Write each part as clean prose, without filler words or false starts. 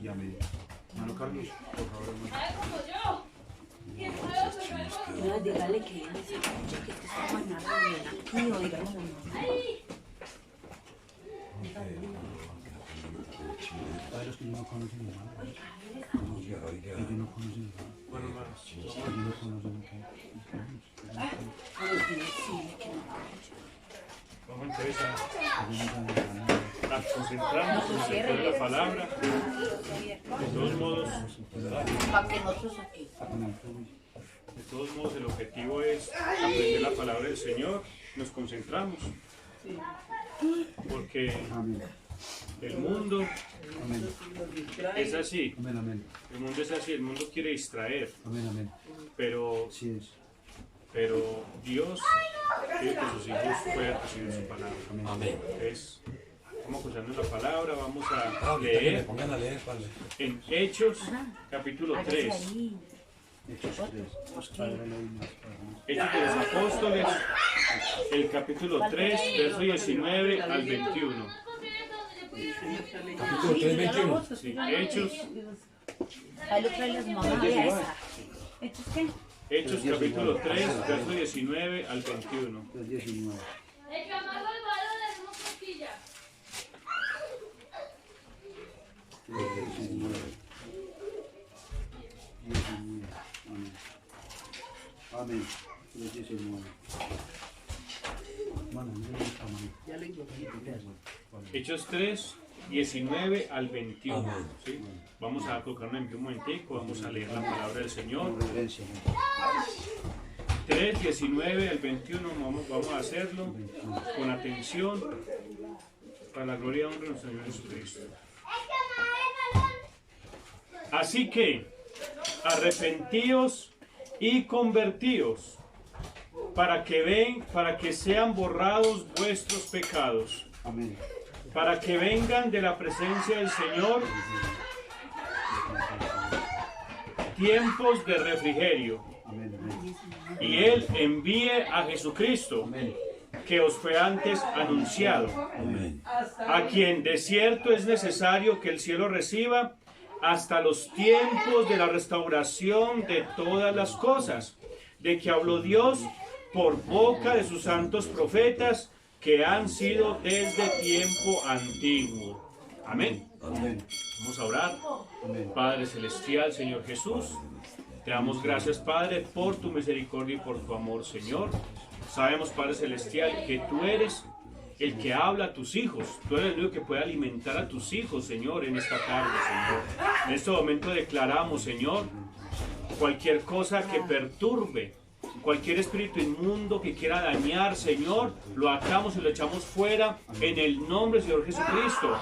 Y amén. Hermano Carlos, por favor, hermano. No, dígale que él se escucha que está manejando aquí o dígale a la mamá. Hay los que no conocen, hermano. Ellos no conocen, hermano. Bueno, hermano. Ellos no conocen, Vamos entonces a concentrarnos en la lectura de la palabra. De todos modos, Para que nosotros aquí. el objetivo es aprender la palabra del Señor. Nos concentramos. Porque Amén. el mundo Amén. es así. Amén, amén. El mundo es así. El mundo quiere distraer. Amén, amén. Pero Así es. Dios quiere que sus hijos puedan recibir su palabra. Amén. Entonces, vamos escuchando la palabra, vamos a leer Pongan a leer, padre. en Hechos, capítulo 3. Hechos 3. Padre, no hay más, Padre. Hechos de los Apóstoles, el capítulo 3, verso 19 al 21. Capítulo 3, 21. Sí, Hechos, Ahí lo trae las mamás de esa. ¿Esto es qué? Hechos capítulo 3, verso 19 al 21. Los 19. El que amarra el balón le hacemos cosquillas. Los 19. 19. Amén. Amén. Los 19. Hermano, no le gusta, hermano. Hechos 3, 19 al 21. Amén. ¿Sí? Vamos a colocarnos en pie un momentico, vamos a leer la palabra del Señor. Con reverencia. 3, 19 al 21, vamos a hacerlo con atención para la gloria y honra de nuestro Señor Jesucristo. Así que, arrepentíos y convertíos para que sean borrados vuestros pecados, Amén. para que vengan de la presencia del Señor tiempos de refrigerio, Amén, amén. y Él envíe a Jesucristo, Amén. que os fue antes anunciado, Amén. a quien de cierto es necesario que el cielo reciba hasta los tiempos de la restauración de todas las cosas, de que habló Dios por boca de sus santos profetas, que han sido desde tiempo antiguo. Amén. Amén. Vamos a orar. Amén. Padre Celestial, Señor Jesús, te damos gracias, Padre, por tu misericordia y por tu amor, Señor. Sabemos, Padre Celestial, que tú eres el que habla a tus hijos. Tú eres el único que puede alimentar a tus hijos, Señor, en esta tarde, Señor. En este momento declaramos, Señor, cualquier cosa que perturbe, cualquier espíritu inmundo que quiera dañar, Señor, lo atamos y lo echamos fuera en el nombre del Señor Jesucristo.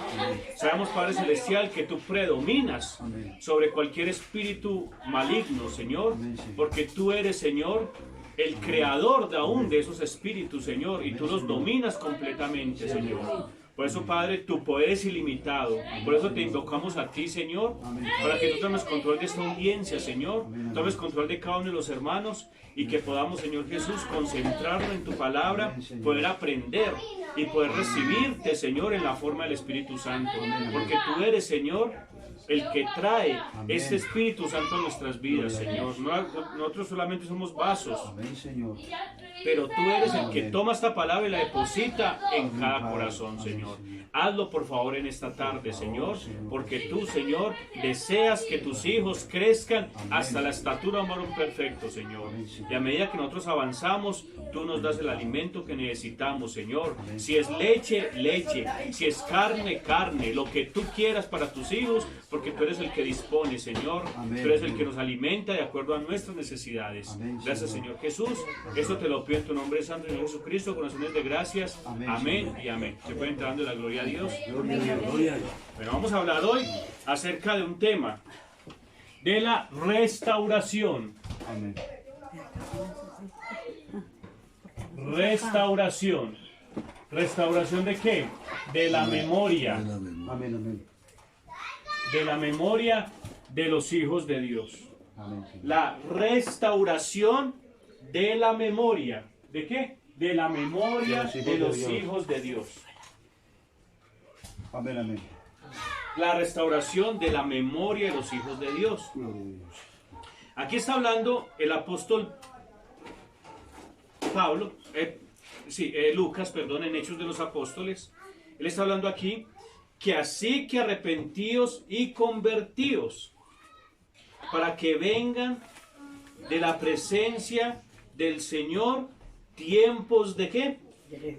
Sabemos, Padre Celestial, que tú predominas sobre cualquier espíritu maligno, Señor, porque tú eres, Señor, el creador de aún de esos espíritus, Señor, y tú los dominas completamente, Señor. Por eso, Padre, tu poder es ilimitado. Por eso te invocamos a ti, Señor, para que tú tomes control de esta audiencia, Señor. Tomes control de cada uno de los hermanos y que podamos, Señor Jesús, concentrarnos en tu palabra, poder aprender y poder recibirte, Señor, en la forma del Espíritu Santo. Porque tú eres, Señor, el que trae ese Espíritu Santo a nuestras vidas, Señor. Nosotros solamente somos vasos, Amén, Señor. pero tú eres el que toma esta palabra y la deposita en cada corazón, Señor. Hazlo, por favor, en esta tarde, Señor, porque tú, Señor, deseas que tus hijos crezcan hasta la estatura de un varón perfecto, Señor. Y a medida que nosotros avanzamos, tú nos das el alimento que necesitamos, Señor. Si es leche, leche. Si es carne, carne. Lo que tú quieras para tus hijos, porque tú eres el que dispone, Señor. Tú eres el que nos alimenta de acuerdo a nuestras necesidades. Gracias, Señor Jesús. Esto te lo pido en tu nombre santo, Señor Jesucristo, con oraciones de gracias. Amén y amén. Se puede entrar dando la gloria a Dios. Gloria a Dios. Bueno, vamos a hablar hoy acerca de un tema de la restauración. Amén. Restauración. ¿Restauración de qué? De la memoria. Amén, amén. De la memoria de los hijos de Dios. Amén, Señor. La restauración de la memoria. ¿De qué? De la memoria de los hijos de Dios. Amén, amén. la restauración de la memoria de los hijos de Dios. Gloria a Dios. Aquí está hablando el apóstol Pablo, Lucas, perdón, en Hechos de los Apóstoles. Él está hablando aquí que así que arrepentíos y convertíos para que vengan de la presencia del Señor tiempos de ¿qué?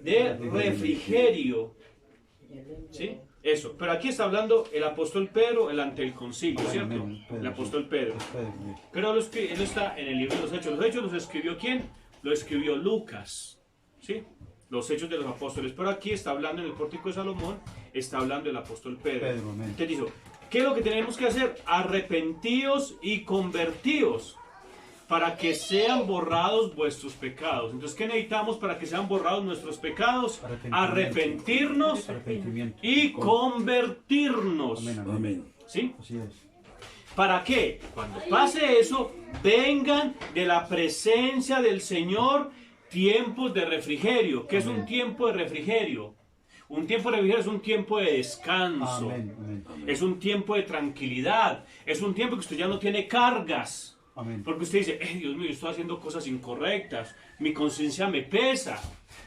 De refrigerio. ¿Sí? Eso. Pero aquí está hablando el apóstol Pedro ante el concilio, ¿cierto? Amén, Pedro, El apóstol sí. Pedro. Pero él está en el libro de los Hechos. ¿Los Hechos los escribió quién? Lo escribió Lucas. ¿Sí? Los Hechos de los Apóstoles. Pero aquí está hablando en el Pórtico de Salomón, está hablando el apóstol Pedro. Pedro, amén. Entonces dijo, ¿qué es lo que tenemos que hacer? Arrepentíos y convertíos para que sean borrados vuestros pecados. Entonces, ¿qué necesitamos para que sean borrados nuestros pecados? Arrepentirnos Arrepentimiento. y convertirnos. Amén, amén. Amén. ¿Sí? Así es. ¿Para qué? Cuando pase eso, vengan de la presencia del Señor tiempos de refrigerio. ¿Qué es un tiempo de refrigerio? Un tiempo de refrigerio es un tiempo de descanso. Amén, amén. Es un tiempo de tranquilidad. Es un tiempo que usted ya no tiene cargas. Amén. Porque usted dice, Dios mío, yo estoy haciendo cosas incorrectas. Mi conciencia me pesa.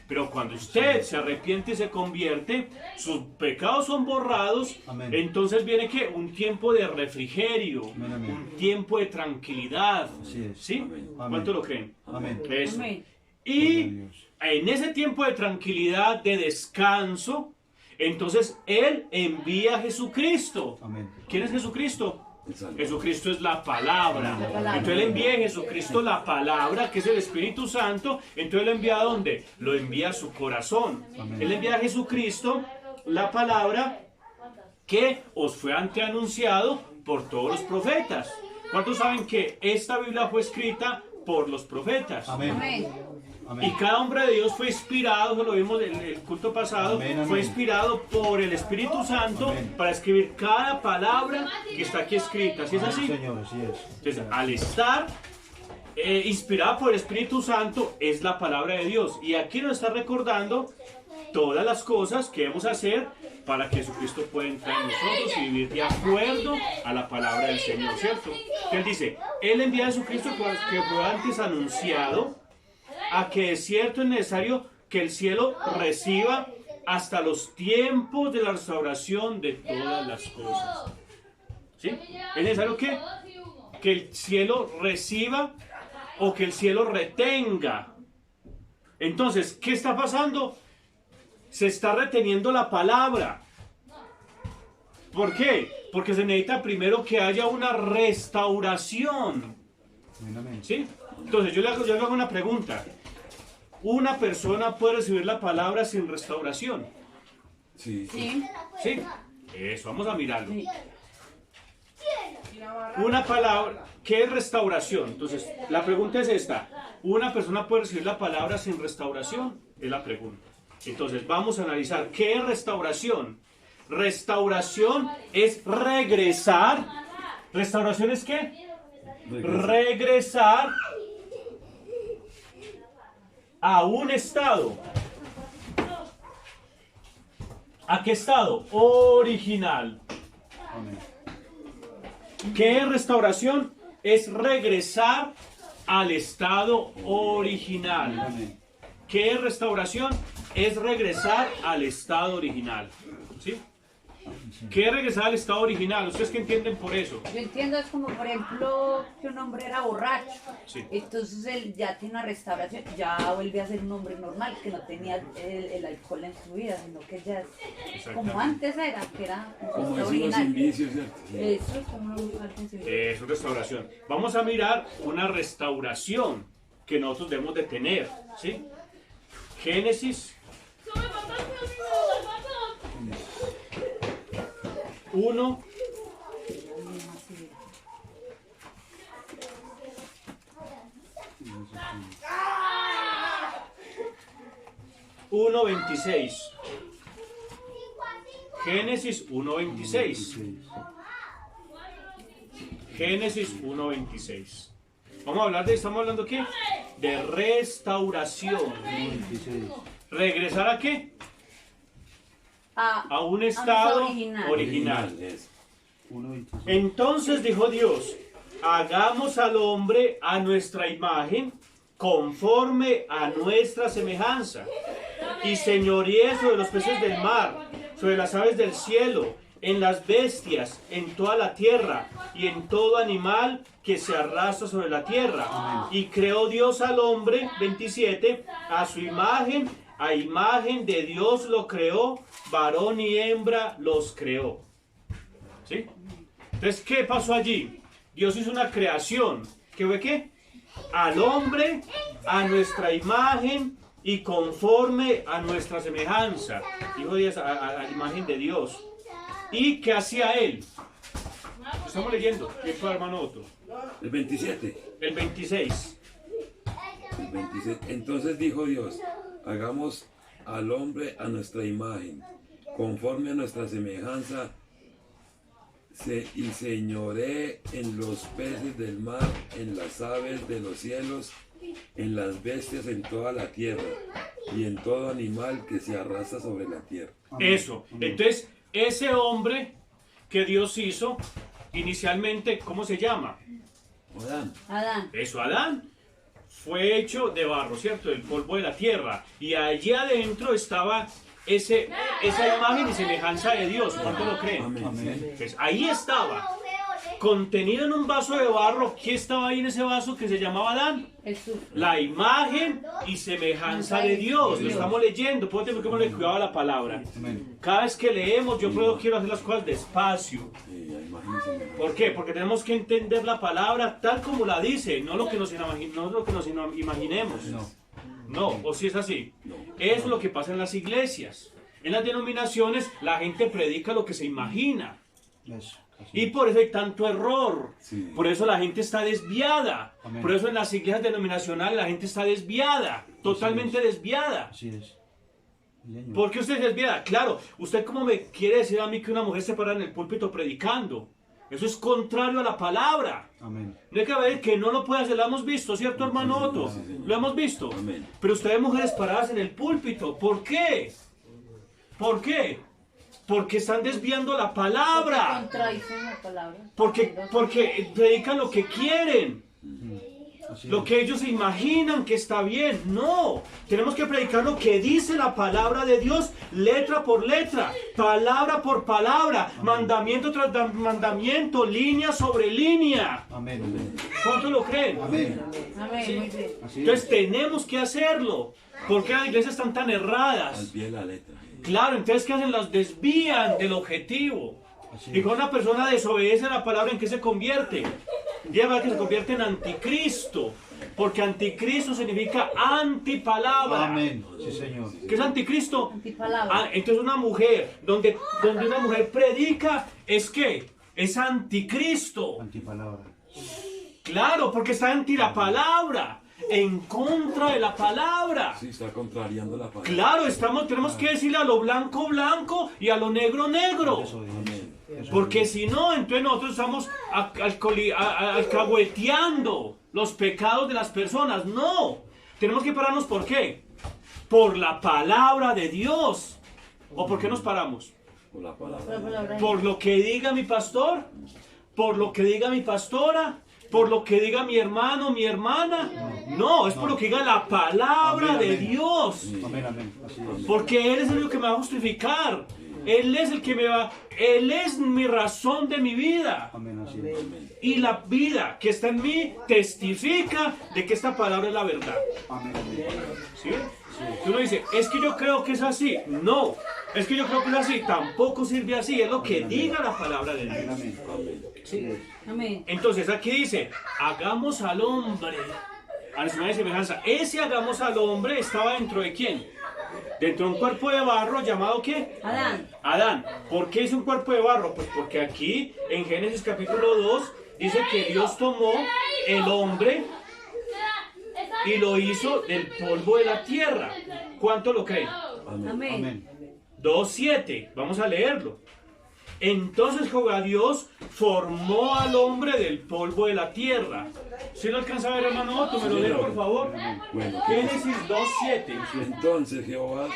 Pero cuando usted se arrepiente y se convierte, sus pecados son borrados. Amén. Entonces viene ¿qué? Un tiempo de refrigerio. Amén, amén. Un tiempo de tranquilidad. Así es. ¿Sí? Amén. ¿Cuánto lo creen? Amén. Eso. Amén. Y Gloria a Dios. en ese tiempo de tranquilidad, de descanso, entonces Él envía a Jesucristo. Amén. ¿Quién es Jesucristo? Exacto. Jesucristo es la palabra. Entonces Él envía a Jesucristo la palabra, que es el Espíritu Santo. Entonces Él envía ¿a dónde? Lo envía a su corazón. Amén. Él envía a Jesucristo la palabra que os fue anteanunciado por todos los profetas. ¿Cuántos saben que esta Biblia fue escrita por los profetas? Amén. Amén. Y Amén. cada hombre de Dios fue inspirado, eso lo vimos en el culto pasado, Amén, amén. fue inspirado por el Espíritu Santo Amén. para escribir cada palabra que está aquí escrita. ¿Sí es así? Señor, así es. Entonces, al estar inspirada por el Espíritu Santo, es la palabra de Dios. Y aquí nos está recordando todas las cosas que debemos hacer para que Jesucristo pueda entrar en nosotros y vivir de acuerdo a la palabra del Señor, ¿cierto? Él dice, Él envía a Jesucristo que fue antes anunciado, a que es cierto es necesario que el cielo reciba hasta los tiempos de la restauración de todas las cosas. ¿Sí? Es necesario que el cielo reciba o que el cielo retenga. Entonces, ¿qué está pasando? Se está reteniendo la palabra. ¿Por qué? Porque se necesita primero que haya una restauración. Amén, amén. ¿Sí? Entonces, yo le hago una pregunta. ¿Una persona puede recibir la palabra sin restauración? Sí. Sí. ¿Sí? Eso, vamos a mirarlo. Sí. Una palabra, ¿qué es restauración? Entonces, la pregunta es esta. ¿Una persona puede recibir la palabra sin restauración? Es la pregunta. Entonces, vamos a analizar qué es restauración. Restauración es regresar. ¿Restauración es qué? Regresar a un estado. ¿A qué estado? Original. Amén. ¿Qué es restauración? Es regresar al estado original. Amén. ¿Qué es restauración? Es regresar al estado original. ¿Sí? ¿Qué es regresar al estado original? ¿Ustedes qué entienden por eso? Yo entiendo, es como por ejemplo que un hombre era borracho, Sí. entonces él ya tiene una restauración, ya vuelve a ser un hombre normal, que no tenía el alcohol en su vida, sino que ya es como antes era, que era Como un decimos sin original. vicio, ¿cierto? Eso es como algo sin vicio. Es una restauración. Vamos a mirar una restauración que nosotros debemos de tener. ¿Sí? Génesis 1. (1:26). Génesis 1:26. Génesis 1:26. Vamos a hablar ¿estamos hablando qué? De restauración. 26. ¿Regresar a qué? a un estado original. Es 1:26. Entonces dijo Dios, hagamos al hombre a nuestra imagen, conforme a nuestra semejanza, y señoree sobre los peces del mar, sobre las aves del cielo, en las bestias, en toda la tierra, y en todo animal que se arrastra sobre la tierra. Y creó Dios al hombre, 27, a su imagen, a imagen de Dios lo creó, varón y hembra los creó. ¿Sí? Entonces, ¿qué pasó allí? Dios hizo una creación. ¿Qué fue qué? Al hombre, a nuestra imagen y conforme a nuestra semejanza. Dijo Dios, a la imagen de Dios. ¿Y qué hacía él? Estamos leyendo. ¿Qué fue, hermano Otto? El 27. El 26. El 26. Entonces dijo Dios, hagamos al hombre a nuestra imagen, conforme a nuestra semejanza, y señoree en los peces del mar, en las aves de los cielos, en las bestias, en toda la tierra, y en todo animal que se arrastra sobre la tierra. Eso. Entonces, ese hombre que Dios hizo, inicialmente, ¿cómo se llama? Adán. Adán. Eso, Adán. Fue hecho de barro, ¿cierto? Del polvo de la tierra. Y allí adentro estaba esa imagen y semejanza de Dios. ¿Cuánto lo creen? Amén. Pues ahí estaba, contenido en un vaso de barro. ¿Qué estaba ahí en ese vaso que se llamaba Adán? Jesús. La imagen y semejanza de Dios. Lo estamos leyendo. Puedo tener que ponerle cuidado a la palabra. Cada vez que leemos, yo quiero hacer las cosas despacio. ¿Por qué? Porque tenemos que entender la palabra tal como la dice, no lo que nos imaginemos. No, o si es así. Eso es lo que pasa en las iglesias. En las denominaciones, la gente predica lo que se imagina. Y por eso hay tanto error. Sí. Por eso la gente está desviada. Amén. Por eso en las iglesias denominacionales la gente está desviada. Totalmente desviada. Así es. ¿Por qué usted es desviada? Claro, usted cómo me quiere decir a mí que una mujer se para en el púlpito predicando. Eso es contrario a la palabra. Amén. No hay que ver que no lo puede hacer, lo hemos visto, ¿cierto, hermano Otto? Sí, señor. Lo hemos visto. Amén. Pero ustedes mujeres paradas en el púlpito, ¿por qué? ¿Por qué? Porque están desviando la palabra. Contradicen la palabra. Porque predican lo que quieren. Así Lo es. que ellos se imaginan que está bien. No, tenemos que predicar lo que dice la palabra de Dios, letra por letra, palabra por palabra, mandamiento tras mandamiento, línea sobre línea. Amén. Amén. ¿Cuánto lo creen? Amén. Amén, muy bien. Así Entonces es. tenemos que hacerlo. ¿Por qué las iglesias están tan Al erradas? pie de la letra. Claro, entonces ¿qué hacen? Las desvían del objetivo. Así Y es. cuando una persona desobedece a la palabra, ¿en qué se convierte? Lleva que se convierte en anticristo. Porque anticristo significa antipalabra. Amén. Sí, señor. ¿Qué es anticristo? Antipalabra. Entonces una mujer, donde una mujer predica, ¿es qué? Es anticristo. Antipalabra. Claro, porque está anti la palabra, en contra de la palabra. Sí, está contrariando la palabra. Claro, tenemos que decirle a lo blanco, blanco y a lo negro, negro. Eso, amén. Porque si no, entonces nosotros estamos alcahueteando los pecados de las personas. No, tenemos que pararnos, ¿por qué? Por la palabra de Dios. ¿O por qué nos paramos? Por la palabra. La palabra. ¿Por lo que diga mi pastor? ¿Por lo que diga mi pastora? ¿Por lo que diga mi hermano, mi hermana? No, es por lo que diga la palabra Amén, de amén. Dios. Amén, amén. Así es. Porque Él es el único que me va a justificar. Él es el que Él es mi razón de mi vida. Amén, así es. Amén. Y la vida que está en mí testifica de que esta palabra es la verdad. Amén, amén. ¿Sí? Tú no dices, es que yo creo que es así. No, es que yo creo que es así. Tampoco sirve así. Es lo que diga la palabra de Dios. Amén, amén. ¿Sí? Amén. Entonces aquí dice, hagamos al hombre a nuestra imagen y semejanza. Ese hagamos al hombre estaba dentro de quién? Dentro de un cuerpo de barro llamado ¿qué? Adán. Adán. ¿Por qué es un cuerpo de barro? Pues porque aquí en Génesis capítulo 2 dice que Dios tomó el hombre y lo hizo del polvo de la tierra. ¿Cuánto lo creen? Amén. Amén. Amén. 2:7. Vamos a leerlo. Entonces Jehová Dios formó al hombre del polvo de la tierra. ¿Sí lo alcanza a ver, hermano Otto? ¿Me lo lee, por favor? Bueno, Génesis 2:7. entonces Jehová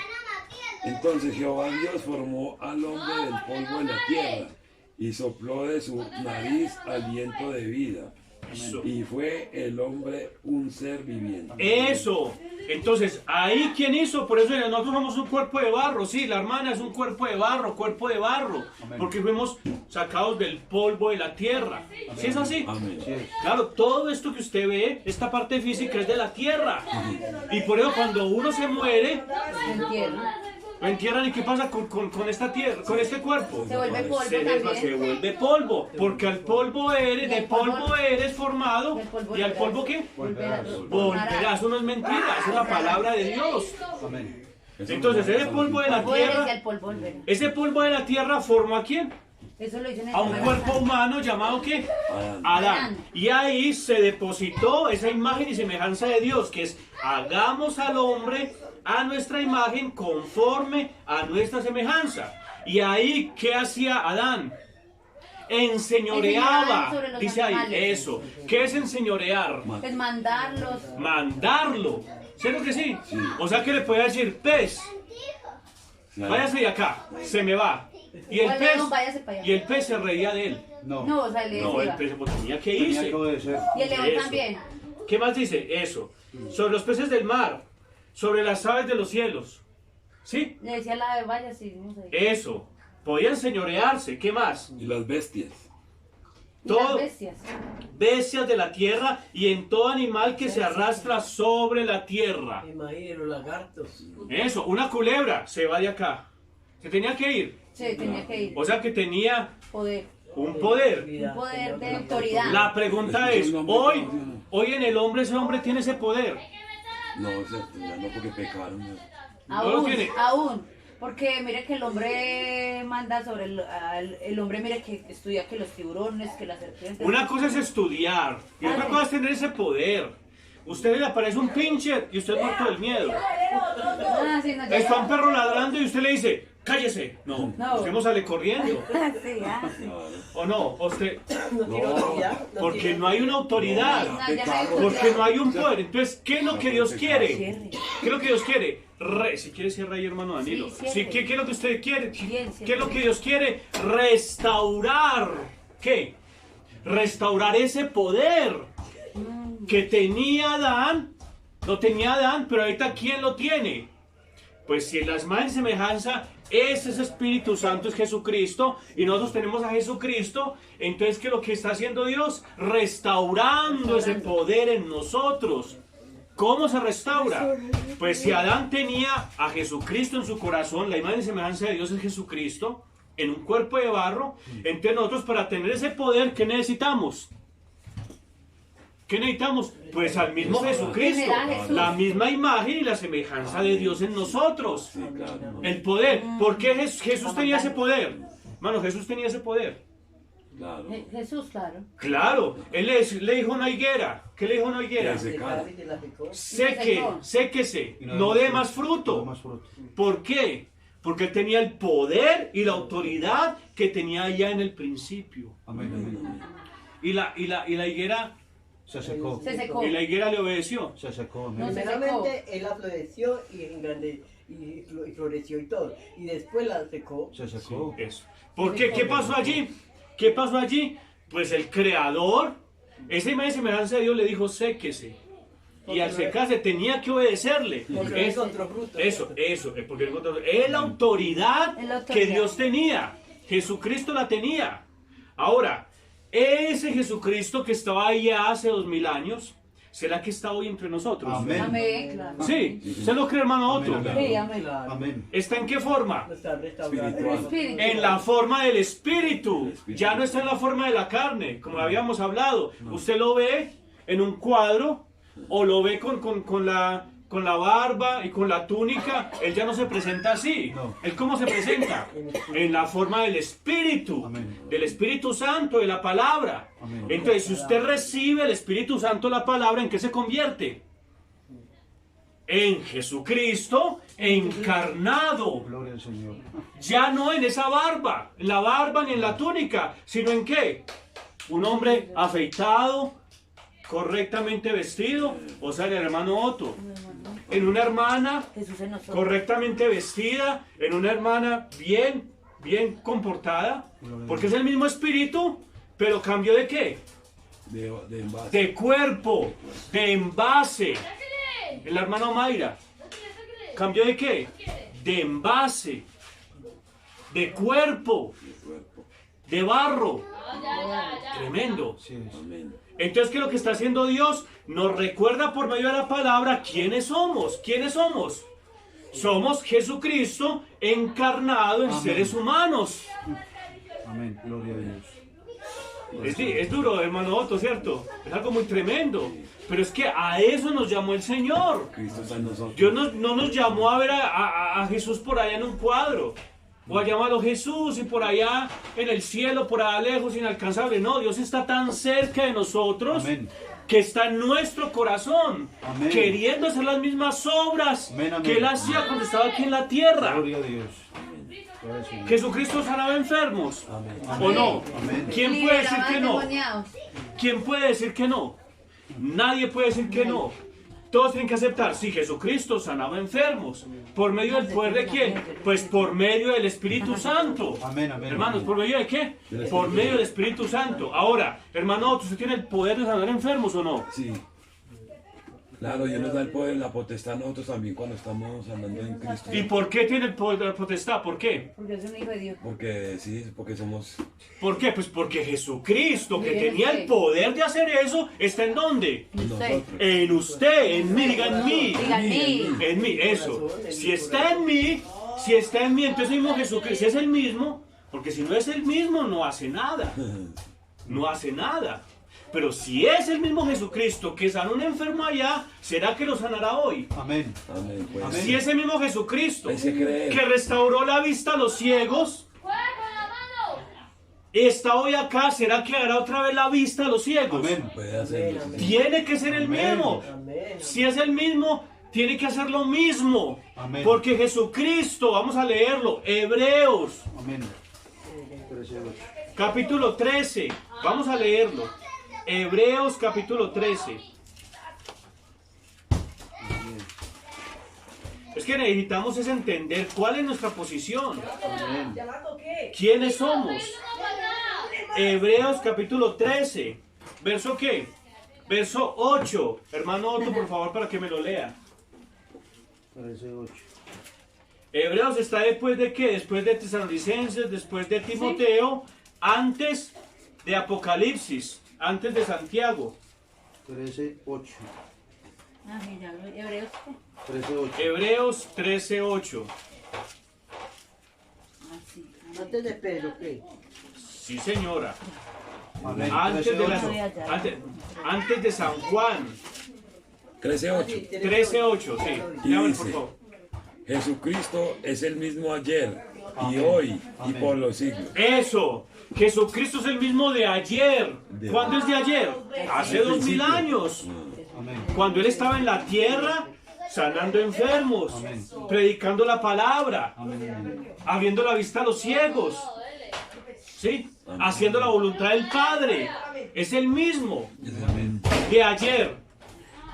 Entonces Jehová Dios formó al hombre del polvo de la tierra y sopló de su nariz aliento de vida. Eso. Y fue el hombre un ser viviente. Eso. Entonces, ahí ¿quién hizo? Por eso nosotros somos un cuerpo de barro. Sí, la hermana es un cuerpo de barro. Porque fuimos sacados del polvo de la tierra. ¿Sí es así? Amén. Claro, todo esto que usted ve, esta parte física es de la tierra. Y por eso cuando uno se muere, Entiendo. lo entierran. ¿Y qué pasa con esta tierra, con este cuerpo? Se vuelve polvo Se también. vuelve polvo, porque al polvo eres, de polvo eres formado, Del polvo y al polvo volverás. ¿qué? Volverás. Volverás. Eso no es mentira, esa es la palabra de Dios. Amén. Entonces, ese polvo de la Polvo eres y tierra, al polvo volverás. ese polvo de la tierra formó ¿a quién? Eso lo dicen en A un el cuerpo humano llamado ¿qué? Adán. Adán. Y ahí se depositó esa imagen y semejanza de Dios, que es hagamos al hombre a nuestra imagen conforme a nuestra semejanza. Y ahí, ¿qué hacía Adán? Enseñoreaba. Enseñoreaba sobre los Dice ahí, animales. eso. ¿Qué es enseñorear? Es mandarlos. Mandarlo. ¿Cierto que sí? Sí. O sea que le puede decir, pez, váyase de acá, se me va. Y el O el pez, león, váyase para allá. y el pez se reía de él. No. No, o sea, le No, el decía. pez pues, tenía que Tenía irse. que obedecer. Y el león Eso. también. ¿Qué más dice? Eso. Sobre los peces del mar, sobre las aves de los cielos. ¿Sí? Le decía a la ave, váyase. No sé. Eso. Podían señorearse. ¿Qué más? Y las bestias. Y las todo- bestias. Bestias de la tierra y en todo animal que se arrastra sobre la tierra. Imagínate los lagartos. Eso. Una culebra se va de acá. Se tenía que ir. Sí, tenía que ir. O sea que tenía Poder. un poder. Un poder de autoridad. La pregunta es, hoy en el hombre, ese hombre tiene ese poder. No, es cierto, ya no porque pecaron. ya. No lo Aún, tiene. aún. Porque mire que el hombre manda sobre el hombre, mire que estudia que los tiburones, que las serpientes. Una cosa es estudiar y otra cosa es tener ese poder. Usted le aparece un pincher y usted muerto del miedo. Ah, sí, no, ya- Está un perro ladrando y usted le dice, cállese. No, No. usted no sale corriendo. Sí, ah, sí. ¿O no? Usted, No tiene autoridad. porque no hay una autoridad. No, ya no hay Porque autoridad. no hay un poder. Entonces, ¿qué es lo que Dios quiere? Cierre. ¿Qué es lo que Dios quiere? Si quiere cierra ahí, hermano Danilo. Sí, Sí, cierre. ¿qué es lo que usted quiere? Bien, ¿Qué es lo que Dios quiere? Restaurar. ¿Qué? Restaurar ese poder que tenía Adán. Lo tenía Adán, pero ahorita ¿quién lo tiene? Pues si en las imagen y semejanza ese es Espíritu Santo, es Jesucristo, y nosotros tenemos a Jesucristo, entonces ¿qué es lo que está haciendo Dios? Restaurando ese poder en nosotros. ¿Cómo se restaura? Pues si Adán tenía a Jesucristo en su corazón, la imagen y semejanza de Dios es Jesucristo, en un cuerpo de barro, entonces nosotros para tener ese poder, ¿qué necesitamos? ¿Qué necesitamos? Pues al mismo Jesucristo, Generar Jesús. la misma imagen y la semejanza de Dios en nosotros. Sí, claro. El poder. ¿Por qué Jesús tenía ese poder? Hermano, Jesús tenía ese poder. Claro. Jesús, claro. Claro, él le dijo a una higuera. ¿Qué le dijo a una higuera? Que se cara. Séquese, no dé más fruto. Más fruto. ¿Por qué? Porque él tenía el poder y la autoridad que tenía ya en el principio. Amén, amén. Y la higuera, Se secó. Se secó. y la higuera le obedeció. Se secó, No amén. se Primeramente él la floreció y floreció y todo. Y después la secó. Se secó. Eso. ¿Por qué? ¿Qué pasó allí? ¿Qué pasó allí? Pues el creador, esa imagen y semejanza de Dios le dijo séquese. Y al secarse tenía que obedecerle. Porque no encontró fruto. Eso, porque él encontró. Es la autoridad Es la autoridad. que Dios tenía. Jesucristo la tenía. Ahora, ese Jesucristo que estaba ahí ya hace 2000 años, ¿será que está hoy entre nosotros? Amén. Amén, claro. Sí, ¿se lo cree, hermano otro? Amén. Sí, amén. Claro. Amén. ¿Está en qué forma? No está restaurado. Espiritual. Espíritu. En la forma del espíritu. Espíritu. Ya no está en la forma de la carne, como habíamos hablado. Usted lo ve en un cuadro o lo ve con la barba y con la túnica. Él ya no se presenta así. No. ¿Él cómo se presenta? En la forma del espíritu. Amén. Del Espíritu Santo, de la palabra. Amén. Entonces, si usted recibe el Espíritu Santo, la palabra, ¿en qué se convierte? En Jesucristo encarnado. Gloria al Señor. Ya no en esa barba, en la barba ni en la túnica, sino en qué? Un hombre afeitado, correctamente vestido, o sea, el hermano Otto. en una hermana Jesús en nosotros. correctamente vestida, en una hermana bien comportada, porque es el mismo espíritu, pero cambió de qué? De envase. De cuerpo, de envase. El hermano Mayra, ¿cambió de qué? De envase, de cuerpo, de barro. Tremendo. Sí, sí. Amén. Entonces, ¿qué es lo que está haciendo Dios? Nos recuerda por medio de la palabra quiénes somos. ¿Quiénes somos? Somos Jesucristo encarnado en Amén. seres humanos. Amén. Gloria a Dios. Es duro, hermano Otto, ¿cierto? Es algo muy tremendo. Pero es que a eso nos llamó el Señor. Cristo está en nosotros. Dios no nos llamó a ver a Jesús por allá en un cuadro. O a llamarlo Jesús y por allá en el cielo, por allá lejos, inalcanzable. No, Dios está tan cerca de nosotros. Amén. Que está en nuestro corazón, Amén. queriendo hacer las mismas obras Amén, amén. que Él hacía cuando estaba aquí en la tierra. Gloria a Dios. Gloria al Señor. Jesucristo sanaba enfermos, Amén. ¿o no? Amén. ¿Quién puede decir que no? Endemoniados. ¿Quién puede decir que no? Nadie puede decir que no. Todos tienen que aceptar, si Jesucristo sanaba enfermos, ¿por medio del poder de quién? Pues por medio del Espíritu Santo. Amén, amén. Hermanos, ¿por medio de qué? Por medio del Espíritu Santo. Ahora, hermano, ¿usted tiene el poder de sanar enfermos o no? Sí. Claro, Dios nos da el poder, la potestad a nosotros también cuando estamos andando en Cristo. ¿Y por qué tiene el poder de la potestad? ¿Por qué? Porque es un hijo de Dios. Porque sí, porque somos. ¿Por qué? Pues porque Jesucristo, que Bien, tenía el usted. poder de hacer eso, ¿está en dónde? Y usted. Nosotros. En usted, en mí, diga en mí. Diga en mí. En mí, eso. Si está en mí, entonces el mismo Jesucristo, si es el mismo, porque si no es el mismo, no hace nada. No hace nada. Pero si es el mismo Jesucristo que sanó a un enfermo allá, ¿será que lo sanará hoy? Amén. Amén. Pues. Amén. Si es el mismo Jesucristo Hay que creer. que restauró la vista a los ciegos, ¡Fuera con la mano! está hoy acá, ¿será que hará otra vez la vista a los ciegos? Amén. Puede hacerlo. Amén. Tiene que ser el Amén. mismo. Amén. Si es el mismo, tiene que hacer lo mismo. Amén. Porque Jesucristo, vamos a leerlo, Hebreos, Amén. 13:8. capítulo 13. Vamos a leerlo. Hebreos, capítulo 13. Es que necesitamos es entender cuál es nuestra posición. Amén. ¿Quiénes somos? Hebreos, capítulo 13. ¿Verso qué? Verso 8. Hermano Otto, por favor, para que me lo lea. 13:8. Hebreos está después de qué? Después de Tesalonicenses, después de Timoteo, antes de Apocalipsis, antes de Santiago. 13:8. Ah, mira, Hebreos. 13:8. Hebreos 13:8. Ah, sí. Antes de Pedro, ¿qué? Sí, señora. Amén. Antes de, la- 13:8. antes de San Juan. 13:8. 13:8, sí. Y Léame, dice, por favor. Jesucristo es el mismo ayer y hoy y Amén. por los siglos. Eso. Jesucristo es el mismo de ayer. De- ¿Cuándo es de ayer? Hace 2000 años. Amén. Cuando Él estaba en la tierra, sanando enfermos, Amén. predicando la palabra, Amén. abriendo la vista a los ciegos, ¿sí? Haciendo la voluntad del Padre. Es el mismo Amén. de ayer.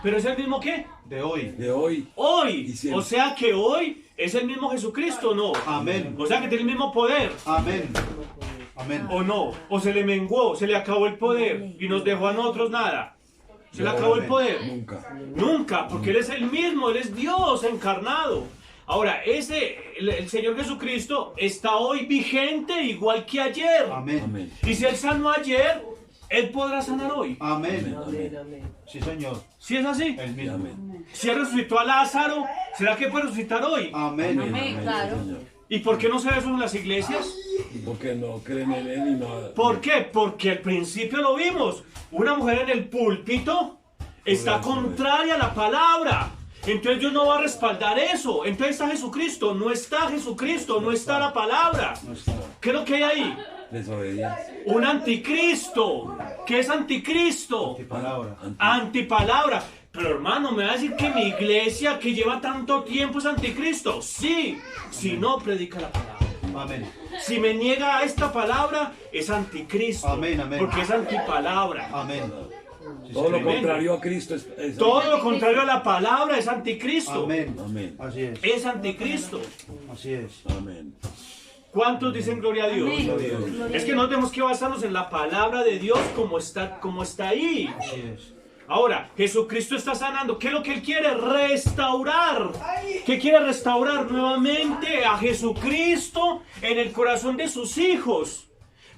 ¿Pero es el mismo qué? De hoy. De hoy. Hoy. Y siempre. O sea que hoy es el mismo Jesucristo, ¿no? Amén. O sea que tiene el mismo poder, Amén. Amén. ¿o no? O se le menguó, se le acabó el poder y nos dejó a nosotros nada. Se le No, acabó el amén. poder. Nunca. Nunca, porque Él es el mismo, Él es Dios encarnado. Ahora, el Señor Jesucristo está hoy vigente igual que ayer. Amén. Amén. Y si Él sanó ayer, Él podrá sanar hoy. Amén. Amén, amén. Sí, Señor. Si es así, El mismo. Amén. si Él resucitó a Lázaro, ¿será que puede resucitar hoy? Amén. Amén, claro. Señor. ¿Y por qué no se ve eso en las iglesias? Porque no creen en él y no. ¿Por qué? Porque al principio lo vimos. Una mujer en el púlpito está contraria a la palabra. Entonces Dios no va a respaldar eso. Entonces está Jesucristo. No está Jesucristo. No está la palabra. No está. ¿Qué es lo que hay ahí? Desobediencia. Un anticristo. ¿Qué es anticristo? Palabra. Antipalabra. Pero hermano, ¿me va a decir que mi iglesia que lleva tanto tiempo es anticristo? Sí. Si no, predica la palabra. Amén. Si me niega a esta palabra, es anticristo. Amén, amén. Porque es antipalabra. Amén. Sí, Todo lo tremendo. contrario a Cristo es Todo lo contrario a la palabra es anticristo. Amén. Amén. Así es. Es anticristo. Así es. Amén. ¿Cuántos dicen gloria a Dios? Amén. Gloria a Dios. Gloria Es que a no Dios. tenemos que basarnos en la palabra de Dios como está ahí. Así es. Ahora, Jesucristo está sanando. ¿Qué es lo que Él quiere? Restaurar. ¿Qué quiere restaurar? Nuevamente a Jesucristo en el corazón de sus hijos.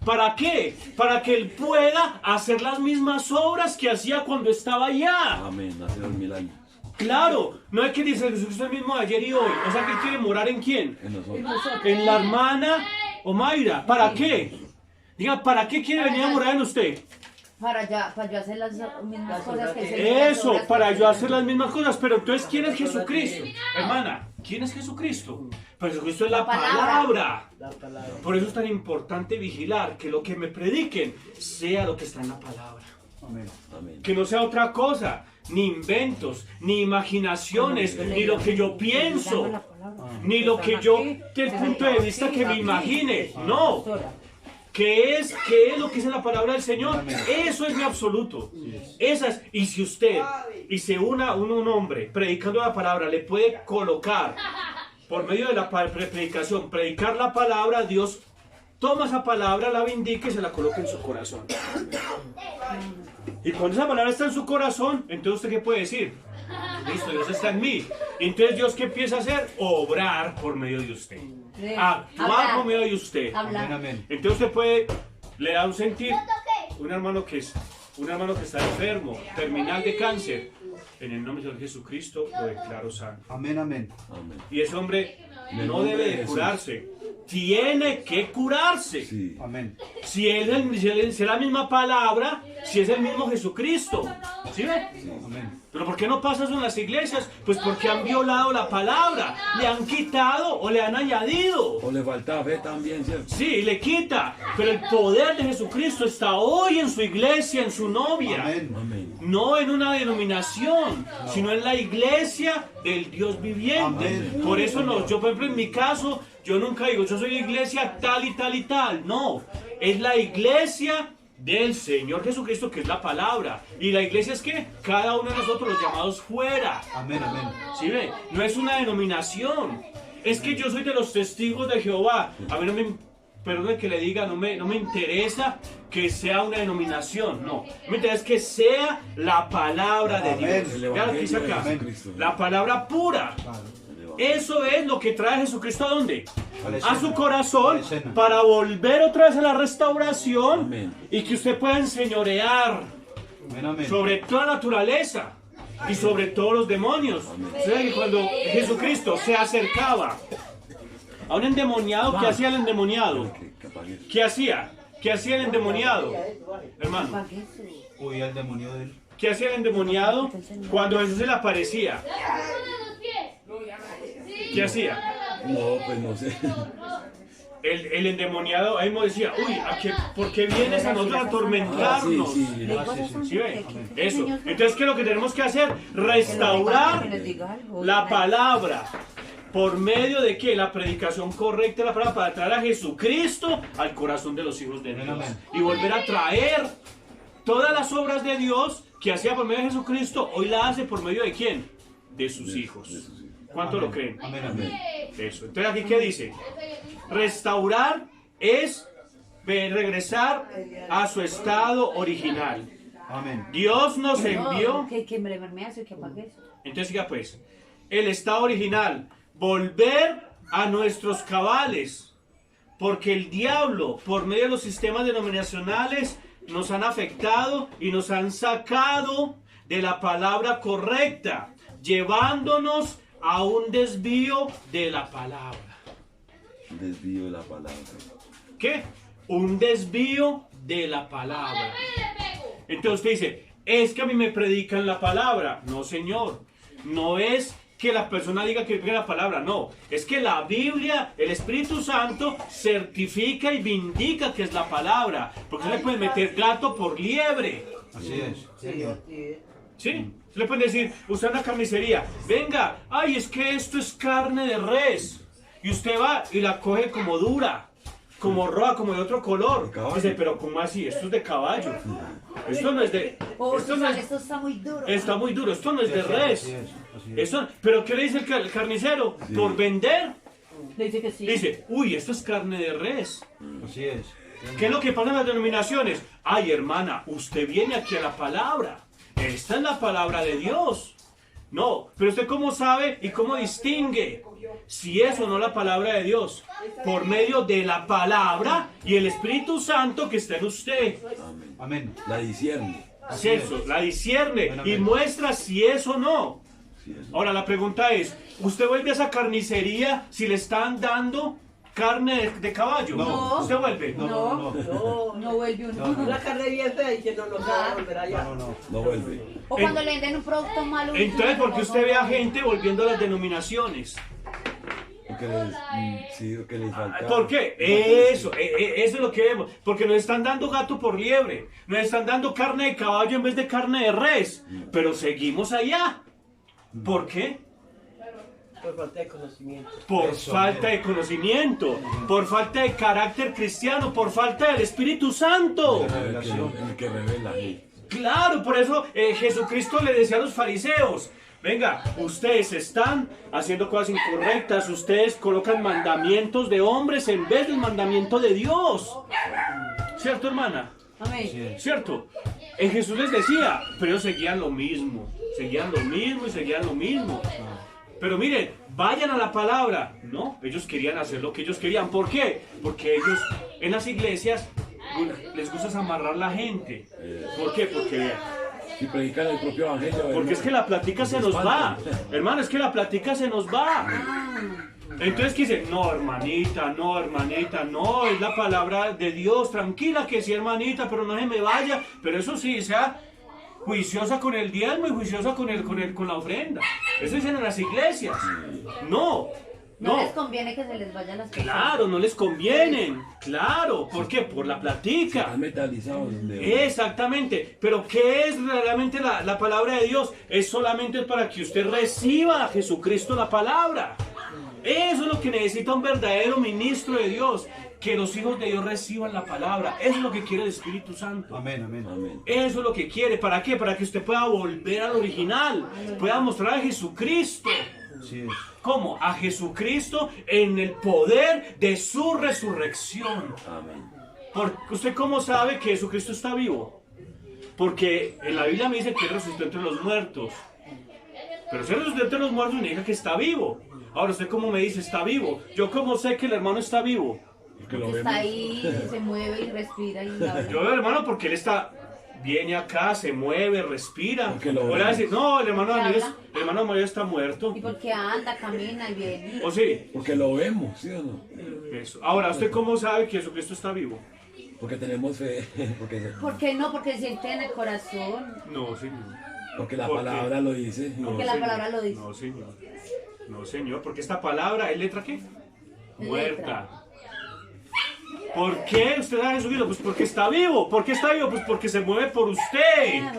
¿Para qué? Para que Él pueda hacer las mismas obras que hacía cuando estaba allá. Amén. Hace 2000 años. Claro, no hay que decir Jesucristo es el mismo de ayer y hoy. O sea, que Él quiere morar ¿en quién? En nosotros. En la hermana Omaira. ¿Para qué? Diga, ¿para qué quiere venir a morar en usted? Para yo hacer las mismas cosas que él Eso, para yo hacer las mismas cosas. Pero entonces, ¿quién es Jesucristo? Hermana, ¿quién es Jesucristo? Pues Jesucristo es la palabra. La palabra. Por eso es tan importante vigilar que lo que me prediquen sea lo que está en la palabra. Amén. Amén. Que no sea otra cosa, ni inventos, ni imaginaciones, ni lo que yo pienso, ni lo que yo, del punto de vista que me imagine. No. ¿Qué es lo que dice la palabra del Señor? Eso es mi absoluto. Esas, y si usted, y si un hombre predicando la palabra le puede colocar, por medio de la predicación, predicar la palabra, Dios toma esa palabra, la vindica y se la coloca en su corazón. Y cuando esa palabra está en su corazón, entonces ¿usted qué puede decir? Listo, Dios está en mí. Entonces ¿Dios qué empieza a hacer? Obrar por medio de usted. Actuar por medio de usted. Amén. Amén. Entonces usted puede, le da un sentir, un hermano que está enfermo, terminal de cáncer, en el nombre de Jesucristo lo declaro sano. Amén. Amén. Amén. Y ese hombre En el no nombre debe de de Jesús. curarse, tiene que curarse. Sí. Amén. Si es la misma palabra, si es el mismo Jesucristo. ¿Sí ve? Amén. Pero ¿por qué no pasa eso en las iglesias? Pues porque han violado la palabra, le han quitado o le han añadido. O le falta fe también, ¿cierto? Sí, le quita, pero el poder de Jesucristo está hoy en su iglesia, en su novia. Amén. Amén. No en una denominación, sino en la iglesia del Dios viviente. Amén. Por eso no, yo por ejemplo en mi caso, yo nunca digo, yo soy iglesia tal y tal y tal. No, es la iglesia del Señor Jesucristo, que es la palabra. ¿Y la iglesia es qué? Cada uno de nosotros, los llamados fuera. Amén. Amén. ¿Sí ve? No es una denominación. Es que yo soy de los testigos de Jehová. A mí no me, perdone que le diga, no me interesa que sea una denominación. No, me interesa que sea la palabra de Amén. Dios. El Vean lo que dice evangelio de acá. Jesucristo. La palabra pura. Claro. Eso es lo que trae Jesucristo ¿a dónde? A la A escena. su A corazón, la escena. para volver otra vez a la restauración. Amén. Y que usted pueda enseñorear Amén. Amén. sobre toda naturaleza y sobre todos los demonios. O sea que cuando Jesucristo se acercaba a un endemoniado, ¿qué hacía el endemoniado? Que apague. ¿Qué hacía? ¿Qué hacía el endemoniado? Hermano, Uy, el demonio de él. ¿qué hacía el endemoniado cuando Jesús se le aparecía? ¿Qué hacía? No, pues no sé. El endemoniado ahí mismo decía, uy, ¿por qué vienes a nosotros a Ah, atormentarnos? sí, sí. ¿Sí ve? Eso. Entonces, ¿qué es lo que tenemos que hacer? Restaurar la palabra. ¿Por medio de qué? La predicación correcta de la palabra para traer a Jesucristo al corazón de los hijos de Dios. Amén. Y volver a traer todas las obras de Dios que hacía por medio de Jesucristo, hoy la hace por medio de quién? De sus hijos. de sus hijos. ¿Cuánto lo creen? Amén. Amén. Eso. Entonces, ¿aquí qué dice? Restaurar es regresar a su estado original. Amén. Dios nos envió. Que me hace que apague eso. Entonces, siga pues. El estado original. Volver a nuestros cabales. Porque el diablo, por medio de los sistemas denominacionales, nos han afectado y nos han sacado de la palabra correcta, llevándonos a un desvío de la palabra. Desvío de la palabra. ¿Qué? Un desvío de la palabra. Entonces usted dice, es que a mí me predican la palabra. No, señor. No es que la persona diga que predica la palabra. No. Es que la Biblia, el Espíritu Santo, certifica y vindica que es la palabra. Porque se le puede meter gato por liebre. Así es. Señor, sí. ¿Sí? Se le puede decir, usted en la carnicería, venga, ay, es que esto es carne de res. Y usted va y la coge como dura, como roja, como de otro color. ¿De caballo? Dice, pero ¿cómo así? Esto es de caballo. Esto no es de... Oh, esto no es- esto está muy duro. está muy duro, esto no es de Así res. es, así es. Eso, pero ¿qué le dice el carnicero? Sí. Por vender, Le dice que sí. dice, uy, esto es carne de res. Así es. ¿Qué es lo que pasa en las denominaciones? Ay, hermana, usted viene aquí a la palabra. Esta es la palabra de Dios. No, pero usted cómo sabe y cómo distingue si es o no la palabra de Dios. Por medio de la palabra y el Espíritu Santo que está en usted. Amén. Amén. La discierne. Es eso, la discierne Bueno, y amén. muestra si es o no. Sí, eso. Ahora la pregunta es, ¿usted vuelve a esa carnicería si le están dando carne de caballo? No. ¿Usted vuelve? No, no, no. No, No vuelve uno. una carne bien fea diciendo no se va a volver allá. No, no, no. No vuelve. O cuando le venden un producto malo. Entonces, ¿por qué usted ve a gente volviendo a las denominaciones? Porque sí, que les falta. ¿Por qué? Eso es lo que vemos. Porque nos están dando gato por liebre. Nos están dando carne de caballo en vez de carne de res. Pero seguimos allá. ¿Por qué? Por falta de conocimiento. Por Eso, falta de conocimiento. Por falta de carácter cristiano. Por falta del Espíritu Santo. El que revela. Claro, por eso Jesucristo le decía a los fariseos, venga, ustedes están haciendo cosas incorrectas, ustedes colocan mandamientos de hombres en vez del mandamiento de Dios. ¿Cierto, hermana? Amén. ¿Cierto? Jesús les decía, pero ellos seguían lo mismo y seguían lo mismo. Pero miren, vayan a la palabra. No, ellos querían hacer lo que ellos querían. ¿Por qué? Porque ellos en las iglesias les gusta amarrar la gente. ¿Por qué? Porque Si predican el propio evangelio. Porque es que la plática se nos va. Hermano, es que la plática se nos va. Entonces, ¿qué dice? No, hermanita, no, es la palabra de Dios. Tranquila que sí, hermanita, pero no se me vaya. Pero eso sí, sea juiciosa con el diezmo y juiciosa con la ofrenda. Eso dicen en las iglesias. No. No No, les conviene que se les vayan las cosas. claro, no les convienen. Claro, ¿por qué? Por la plática. Están metalizados. de- Exactamente, pero ¿qué es realmente la palabra de Dios? Es solamente para que usted reciba a Jesucristo la palabra. Eso es lo que necesita un verdadero ministro de Dios, que los hijos de Dios reciban la palabra. Eso es lo que quiere el Espíritu Santo. Amén, amén. Amén. Eso es lo que quiere. ¿Para qué? Para que usted pueda volver al original, pueda mostrar a Jesucristo. Así es. ¿Cómo? A Jesucristo en el poder de su resurrección. Amén. Porque ¿usted cómo sabe que Jesucristo está vivo? Porque en la Biblia me dice que Él resucitó entre los muertos. Pero si Él resucitó entre los muertos, me dice que está vivo. Ahora, ¿usted cómo me dice está vivo? ¿Yo cómo sé que el hermano está vivo? Porque lo Porque vemos. está ahí, se mueve y respira y habla. Yo veo al hermano porque él viene acá, se mueve, respira. Porque lo Ahora vemos. decir, no, el hermano ¿Qué Daniel, habla? el hermano Mario está muerto. Y porque anda, camina y viene. ¿O sí? Porque lo vemos, ¿sí o no? Eso. Ahora, ¿usted cómo sabe que Jesucristo está vivo? Porque tenemos fe. ¿Por qué no? Porque siente en el corazón. No, señor. Porque la ¿Por qué? palabra lo dice. Porque la palabra lo dice. No, señor. No, señor. Porque esta palabra, ¿es letra qué? Muerta. ¿Por qué usted ha Jesucristo? Pues porque está vivo. ¿Por qué está vivo? Pues porque se mueve por usted. Ah,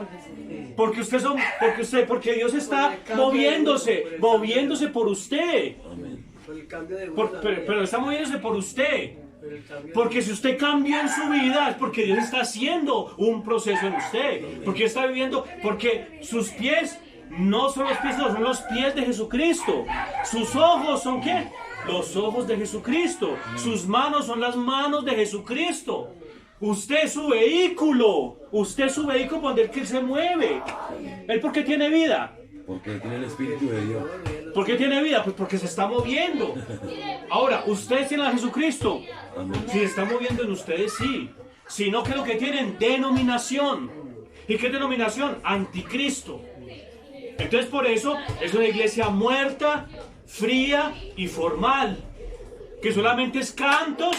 porque sí. Porque Dios está moviéndose por usted. Amén. Por el cambio de Pero está moviéndose por usted. por el cambio Porque si usted cambia en su vida es porque Dios está haciendo un proceso en usted. Porque está viviendo, porque sus pies no son los pies, no, son los pies de Jesucristo. Sus ojos son ¿qué? Los ojos de Jesucristo. Sus manos son las manos de Jesucristo. Usted es su vehículo. Usted es su vehículo por el que Él se mueve. ¿Él por qué tiene vida? Porque tiene el Espíritu de Dios. ¿Por qué tiene vida? Pues porque se está moviendo. Ahora, ustedes tienen a Jesucristo. Amén. Si se está moviendo en ustedes, sí. Sino que lo que tienen, denominación. ¿Y qué denominación? Anticristo. Entonces por eso es una iglesia muerta, fría y formal. Que solamente es cantos,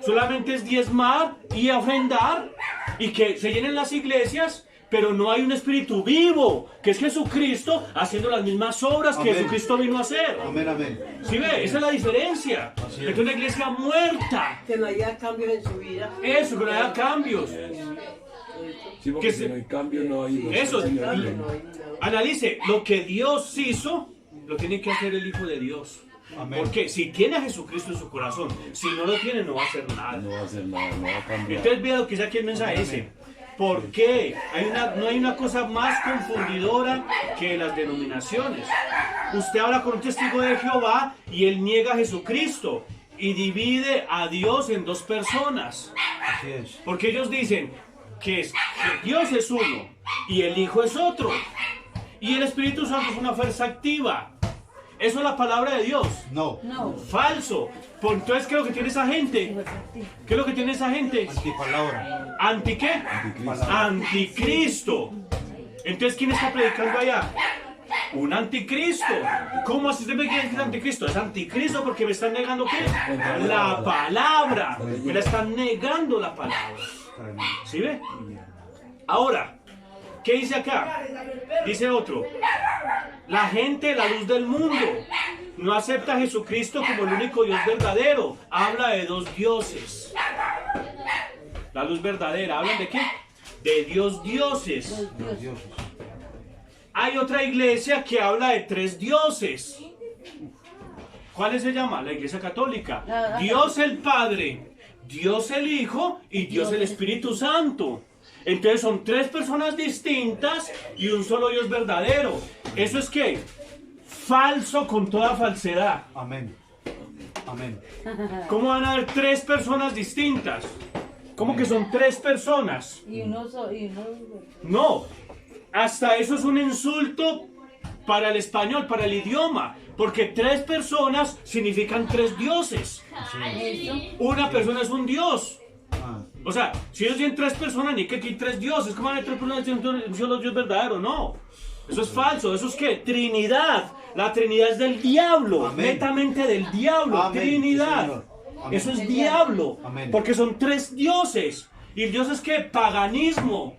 solamente es diezmar y ofrendar. Y que se llenen las iglesias, pero no hay un espíritu vivo, que es Jesucristo haciendo las mismas obras que Amén. Jesucristo vino a hacer. Amén, amén. ¿Sí ve? Esa es la diferencia. Así es. Es una iglesia muerta. que no haya cambios en su vida. Eso, que no haya cambios. Sí, porque Que si se- no hay cambio, no hay. Eso. Sí, no hay- No hay nada. Analice, lo que Dios hizo, lo tiene que hacer el Hijo de Dios. Amén. Porque si tiene a Jesucristo en su corazón, si no lo tiene, no va a hacer nada. No va a hacer nada, no va a cambiar. Entonces vea lo que dice aquí el mensaje ese. ¿Por qué? No hay una cosa más confundidora que las denominaciones. Usted habla con un testigo de Jehová y él niega a Jesucristo y divide a Dios en dos personas. Así es. Porque ellos dicen que Dios es uno y el Hijo es otro. Y el Espíritu Santo es una fuerza activa. ¿Eso es la palabra de Dios? No. No. Falso. Entonces, ¿qué es lo que tiene esa gente? ¿Qué es lo que tiene esa gente? Antipalabra. ¿Anti qué? Anticristo. Entonces, ¿quién está predicando allá? Un anticristo. ¿Cómo así usted me quiere decir anticristo? Es anticristo porque me están negando ¿qué? La palabra. Me la están negando la palabra. ¿Sí ve? Ahora, ¿qué dice acá? Dice otro. La gente, la luz del mundo, no acepta a Jesucristo como el único Dios verdadero. Habla de dos dioses. La luz verdadera. ¿Hablan de qué? De dioses. Los dioses. Hay otra iglesia que habla de tres dioses. ¿Cuál se llama? La iglesia católica. Dios el Padre, Dios el Hijo y Dios el Espíritu Santo. Entonces son tres personas distintas y un solo Dios verdadero. ¿Eso es qué? Falso con toda falsedad. Amén. Amén. ¿Cómo van a haber tres personas distintas? ¿Cómo que son tres personas? Y uno No, hasta eso es un insulto para el español, para el idioma, porque tres personas significan tres dioses. Una persona es un dios. Ah, O sea, si ellos tienen tres personas, ni que aquí tres dioses, ¿cómo van a haber tres personas si un solo Dios verdadero? No, eso es falso. ¿Eso es qué? Trinidad. La Trinidad es del diablo, Amén. netamente del diablo. Amén, Trinidad. sí, señor. Amén. Eso es diablo, Amén. porque son tres dioses. ¿Y el Dios es qué? Paganismo.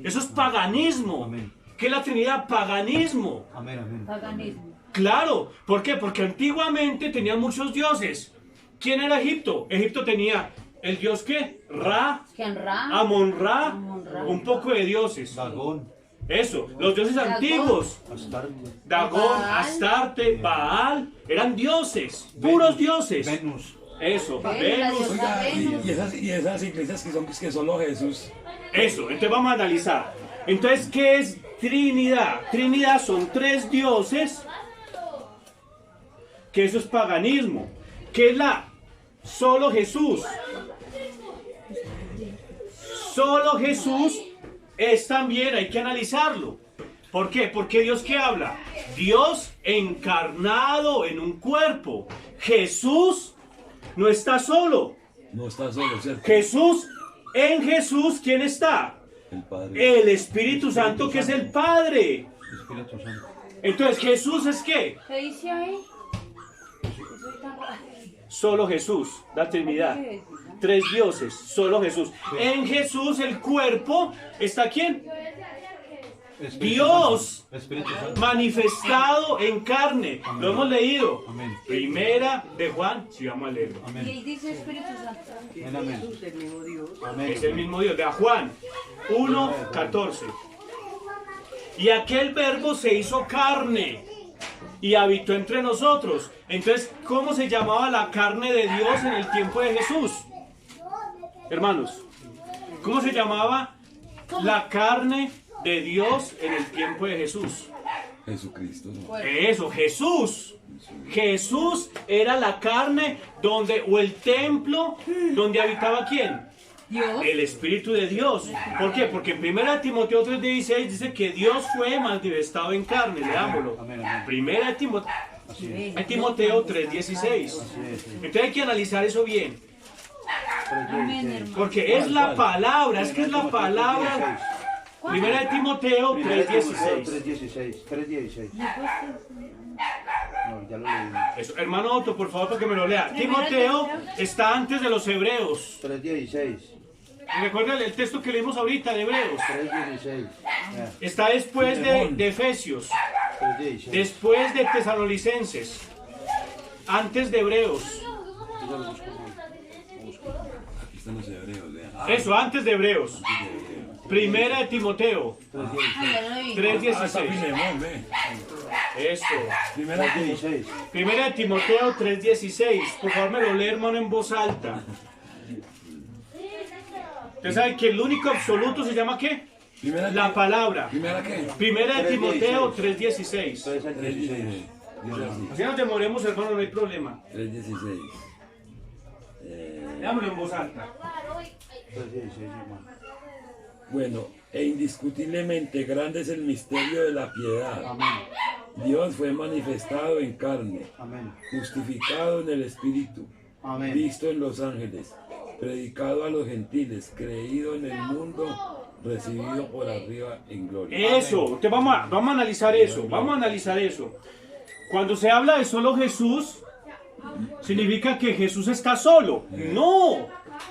Eso es paganismo. Amén. ¿Qué es la Trinidad? Paganismo. amén, amén. paganismo. Claro, ¿por qué? Porque antiguamente tenían muchos dioses. ¿Quién era Egipto? Egipto tenía el dios ¿qué? Ra, Ra, Amon-Ra, Amon-Ra. un poco de dioses. Dagón. Eso, los dioses Dagón. antiguos. Astarte. Dagón, Baal. Astarte, Baal, eran dioses, puros dioses. Venus. Eso, Venus, Venus. la diosa Venus. Y esas iglesias que solo Jesús. Eso, entonces vamos a analizar. Entonces, ¿qué es Trinidad? Trinidad son tres dioses, que eso es paganismo. ¿Qué es solo Jesús? Solo Jesús es también, hay que analizarlo. ¿Por qué? Porque Dios ¿qué habla? Dios encarnado en un cuerpo. Jesús no está solo. No está solo, ¿cierto? Jesús, en Jesús, ¿quién está? El Padre. El Espíritu Santo, que es el Padre. Espíritu Santo. Entonces, ¿Jesús es qué? ¿Qué dice ahí? Soy tan raro. Solo Jesús, la Trinidad. Tres dioses, solo Jesús. En Jesús, el cuerpo, ¿está quién? Espíritu Dios Santo. Espíritu Santo. manifestado en carne. Lo hemos leído. Amén. Primera de Juan, si vamos a leerlo. Y Amén. ahí dice Espíritu Santo. Amén, amén. Jesús, el mismo Dios. Amén. Es el mismo Dios. Vea Juan 1:14. Y aquel verbo se hizo carne y habitó entre nosotros. Entonces, ¿cómo se llamaba la carne de Dios en el tiempo de Jesús? Hermanos, ¿cómo se llamaba la carne de Dios en el tiempo de Jesús? Jesucristo. ¿no? Eso, Jesús. Jesús era la carne donde, o el templo donde habitaba ¿quién? Dios. El Espíritu de Dios. ¿Por qué? Porque en 1 Timoteo 3:16 dice que Dios fue manifestado en carne. Leámoslo. Amén, amén. 1 Timoteo, Así es. Timoteo 3:16. Así es. Entonces hay que analizar eso bien. Amén, hermano. Porque es la palabra, es que es la palabra. 1 Timoteo 3:16. 3:16. 3:16. No, ya lo leí. Eso, hermano Otto, por favor, para que me lo lea. Timoteo está antes de los hebreos. 3:16. Recuerda el texto que leímos ahorita de Hebreos. 3:16. Ya, Está después de Efesios, 3:16. después de Tesalonicenses, antes de Hebreos. Aquí están los hebreos, vean. Eso, antes de Hebreos. Primera de Timoteo Ah, ya lo vi. 3:16. Filemón, ve. Esto. Primera que 3:16. Primera de Timoteo 3:16. Por favor, me lo lee, hermano, en voz alta. Usted sabe que el único absoluto se llama ¿qué? Primera La palabra. ¿Primera qué? Primera de 3:16. Timoteo 3:16. 3 al 16. Dice así, Así nos demoremos, hermano, no hay problema. 3:16. Leámoslo en voz alta. 3, 16, hermano. Bueno, e indiscutiblemente grande es el misterio de la piedad. Amén. Dios fue manifestado en carne, Amén. justificado en el Espíritu, Amén. visto en los ángeles, predicado a los gentiles, creído en el mundo, recibido por arriba en gloria. Eso, entonces vamos a analizar eso, vamos a analizar eso. Cuando se habla de solo Jesús, significa que Jesús está solo. No,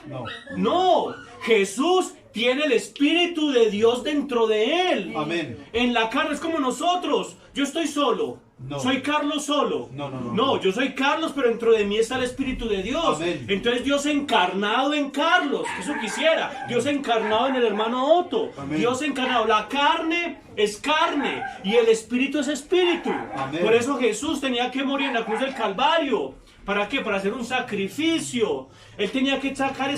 No. no, Jesús tiene el Espíritu de Dios dentro de él. Amén. En la carne es como nosotros. Yo estoy solo. No. Soy Carlos solo. No. Yo soy Carlos, pero dentro de mí está el Espíritu de Dios. Amén. Entonces Dios encarnado en Carlos. Eso quisiera. Dios encarnado en el hermano Otto. Amén. Dios encarnado. La carne es carne y el Espíritu es Espíritu. Amén. Por eso Jesús tenía que morir en la cruz del Calvario. ¿Para qué? Para hacer un sacrificio. Él tenía que sacar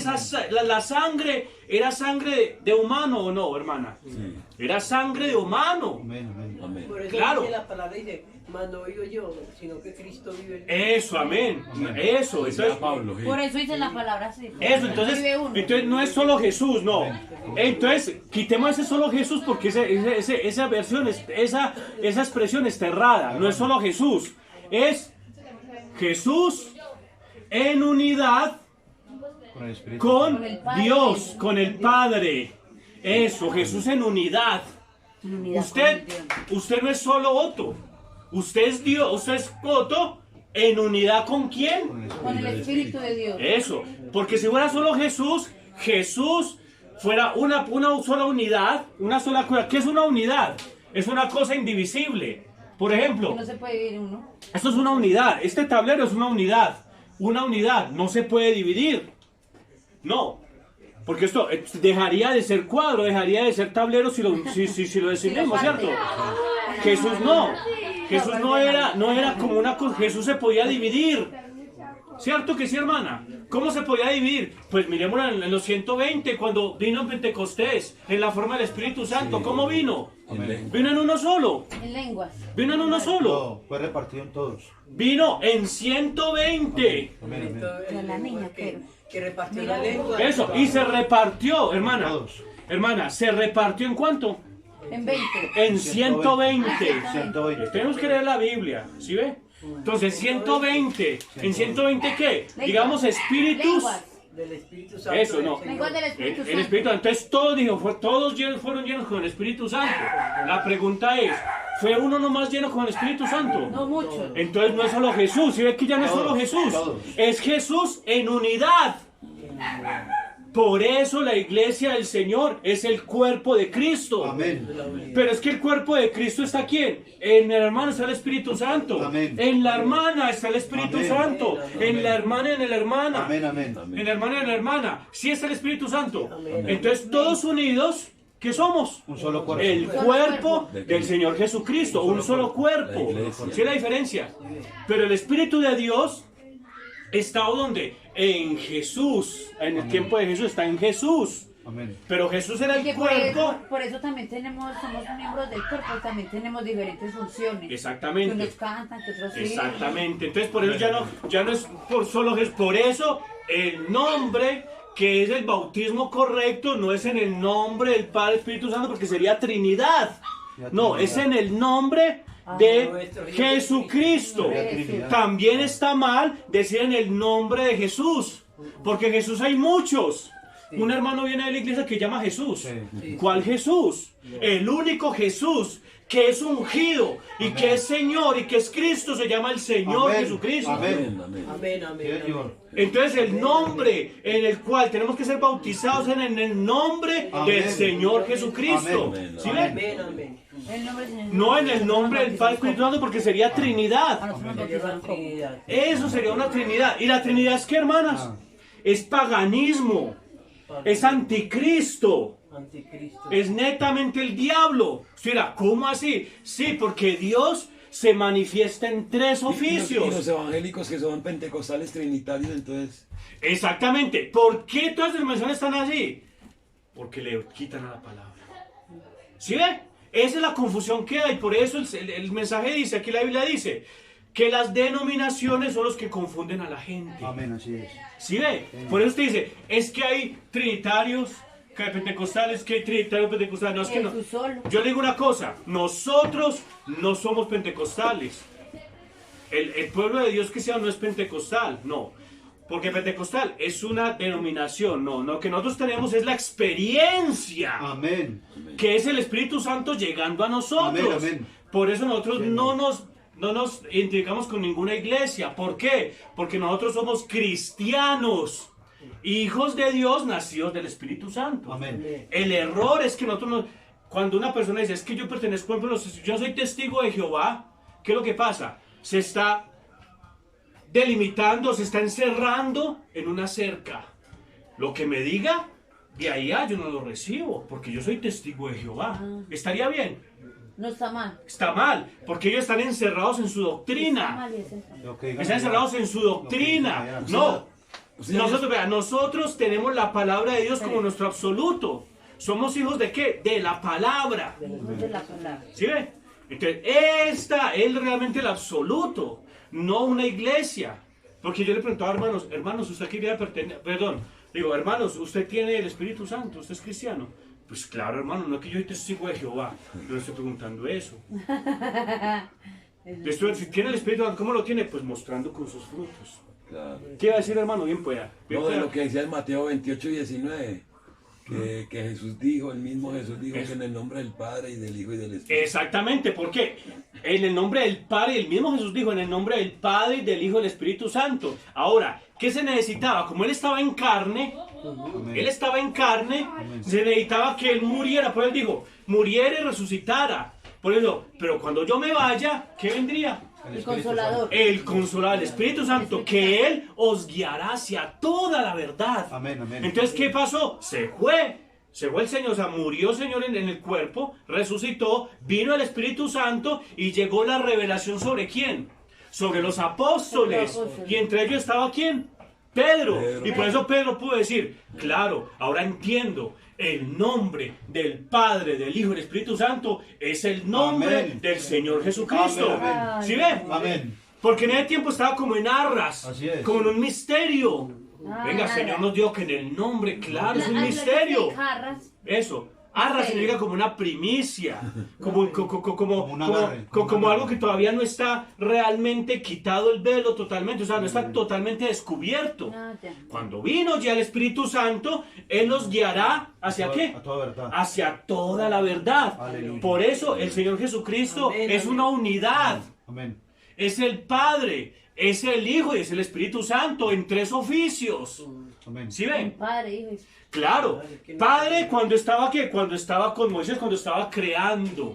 la sangre. ¿Era sangre de humano o no, hermana? Sí. Era sangre de humano. Amén. Amén. Amén. Por eso Claro. dice la palabra, dice, mas no vivo yo, sino que Cristo vive en mí. Eso, amén. Eso, Decía entonces, Pablo, sí. Por eso dice la palabra así. eso, entonces no es solo Jesús, no. Entonces, quitemos ese solo Jesús porque esa versión, esa expresión está errada. No es solo Jesús, es Jesús en unidad Con el Espíritu. con Con el Padre. Dios, con el Padre. Eso, Jesús en unidad. En unidad Usted, con Dios. usted no es solo Otto. Usted es Dios, usted es Otto en unidad con quién. Con el Espíritu de Dios. Eso, porque si fuera solo Jesús, Jesús fuera una sola unidad, una sola cosa. ¿Qué es una unidad? Es una cosa indivisible. Por ejemplo, Que no se puede vivir uno. esto es una unidad, este tablero es una unidad, no se puede dividir. No, porque esto dejaría de ser cuadro, dejaría de ser tablero si lo decidimos, ¿cierto? Jesús no era como una cosa, Jesús se podía dividir. ¿Cierto que sí, hermana? ¿Cómo se podía dividir? Pues miremoslo en los 120, cuando vino en Pentecostés, en la forma del Espíritu Santo. ¿Cómo vino? Amén. Vino en uno solo. En lenguas. Vino en uno solo. No, fue repartido en todos. Vino en 120. Amén. Amén. Con la niña, pero. Que repartió Mira, la lengua. Eso, y se repartió, hermana. Todos. Hermana, ¿se repartió en cuánto? En 20. En 120. 120. Tenemos que leer la Biblia, ¿sí ve? Entonces, 120. ¿En 120 qué? Digamos espíritus. Lenguas. Del Espíritu Santo. Eso, del no. Señor. Lenguas del Espíritu El Santo. Espíritu, entonces todos fueron llenos con el Espíritu Santo. La pregunta es, ¿fue uno nomás lleno con el Espíritu Santo? No mucho. Entonces no es solo Jesús, ¿sí ve que ya no es solo Todos, Jesús? todos. Es Jesús en unidad. Por eso la iglesia del Señor es el cuerpo de Cristo. Amén. Pero es que el cuerpo de Cristo está ¿quién? En el hermano está el Espíritu Santo. Amén. En la hermana está el Espíritu Amén. Santo. En la hermana y en la hermana. Amén. Amén. En la hermana y en la hermana. Sí está el Espíritu Santo. Amén. Entonces todos unidos, ¿qué somos? Un solo cuerpo. El cuerpo del Señor Jesucristo. Un solo cuerpo. La iglesia. ¿Sí es la diferencia? Pero el Espíritu de Dios está ¿dónde? En Jesús. En el tiempo de Jesús está en Jesús. Amén. Pero Jesús era Que el cuerpo. por eso también somos miembros del cuerpo y también tenemos diferentes funciones. Que Exactamente. unos cantan, que otros sirven. Exactamente. Entonces por eso ya no es por solo Jesús. Por eso el nombre que es el bautismo correcto no es en el nombre del Padre Espíritu Santo porque sería Trinidad. No, es en el nombre de Jesucristo. También está mal decir en el nombre de Jesús, porque Jesús hay muchos. Un hermano viene de la iglesia que llama Jesús. Sí. ¿Cuál Jesús? El único Jesús que es ungido y que es Señor y que es Cristo se llama el Señor Amén. Jesucristo. Amén. Amén. Amén, Sí, amén. Señor. Entonces el nombre en el cual tenemos que ser bautizados en el nombre Amén. del Señor Jesucristo. Amén. ¿Sí ven? Amén, amén. El nombre del Señor. No en el nombre del Padre Espíritu Santo porque sería A Trinidad. nosotros nos Sería bautizaron una como. Trinidad. Eso sería una Trinidad. ¿Y la Trinidad es qué, hermanas? Es paganismo. Es anticristo. Anticristo. Es netamente el diablo. Mira, ¿cómo así? Sí, porque Dios se manifiesta en tres Y los oficios. evangélicos que son pentecostales trinitarios, entonces. Exactamente. ¿Por qué todas las denominaciones están así? porque le quitan a la palabra. ¿Sí ve? Esa es la confusión que hay. Por eso el mensaje dice, aquí la Biblia dice, que las denominaciones son los que confunden a la gente. Amén, así es. ¿Sí ve? Por eso usted dice, es que hay trinitarios, que hay pentecostales, que hay trinitarios pentecostales. No, es que no. Jesús solo. Yo le digo una cosa, nosotros no somos pentecostales. El pueblo de Dios que sea no es pentecostal, no. Porque pentecostal es una denominación, no. Lo que nosotros tenemos es la experiencia, Amén. que es el Espíritu Santo llegando a nosotros. Amén, amén. Por eso nosotros Amén. no nos identificamos con ninguna iglesia. ¿Por qué? Porque nosotros somos cristianos, hijos de Dios, nacidos del Espíritu Santo. Amén. El error es que nosotros no... Cuando una persona dice, es que yo pertenezco, por ejemplo, yo soy testigo de Jehová, ¿qué es lo que pasa? Se está delimitando, se está encerrando en una cerca. Lo que me diga, de ahí a yo no lo recibo, porque yo soy testigo de Jehová. ¿Estaría bien? No está mal. Está mal, porque ellos están encerrados en su Está doctrina. mal y es está mal. Lo que digan Están allá. encerrados en su doctrina. No. Nosotros, vea, nosotros tenemos la palabra de Dios como nuestro absoluto. ¿Somos hijos de qué? De la palabra. Hijos de la palabra. ¿Sí ve? Entonces, esta es realmente el absoluto, no una iglesia. Porque yo le preguntaba, hermanos, ¿usted quería pertenecer? Perdón, digo, hermanos, ¿usted tiene el Espíritu Santo? ¿Usted es cristiano? Pues claro, hermano, no es que yo soy testigo de Jehová. Yo le estoy preguntando eso. Si tiene el Espíritu Santo, ¿cómo lo tiene? Pues mostrando con sus frutos. Claro. ¿Qué iba a decir, hermano? Bien pueda. Bien No, de pueda. lo que decía en Mateo 28, 19, que Jesús dijo, el mismo Jesús dijo que en el nombre del Padre y del Hijo y del Espíritu. Exactamente, ¿por qué? En el nombre del Padre, el mismo Jesús dijo, en el nombre del Padre y del Hijo y del Espíritu Santo. Ahora, ¿qué se necesitaba? Como Él estaba en carne, se necesitaba que Él muriera. Por eso Él dijo, muriera y resucitara. Por eso, pero cuando yo me vaya, ¿qué vendría? El Consolador. El Consolador, el Espíritu Santo, que Él os guiará hacia toda la verdad. Amén, amén. Entonces, ¿qué pasó? Se fue el Señor, o sea, murió el Señor en el cuerpo, resucitó, vino el Espíritu Santo y llegó la revelación ¿sobre quién? Sobre los apóstoles. Sobre los apóstoles. Y entre ellos estaba ¿quién? Pedro. Pedro. Y por eso Pedro pudo decir, claro, ahora entiendo. El nombre del Padre, del Hijo y del Espíritu Santo es el nombre Amén. del Señor Jesucristo. Amén, amén. ¿Sí ven? Amén. Porque en ese tiempo estaba como en arras, Así es. como en un misterio. Ah, Venga, el Señor nos dio que en el nombre, claro, es un misterio. Eso. Arra significa como una primicia, como un agarre. como algo que todavía no está realmente quitado el velo totalmente, o sea, no está totalmente descubierto. Cuando vino ya el Espíritu Santo, Él nos guiará ¿hacia qué? A toda verdad. Hacia toda la verdad. Aleluya. Por eso el Señor Jesucristo Amén, es amén. una unidad. Amén. Es el Padre, es el Hijo y es el Espíritu Santo en tres oficios. Amén. ¿Sí ven? Padre, Hijo y Claro, Padre cuando estaba ¿qué? Cuando estaba con Moisés, cuando estaba creando.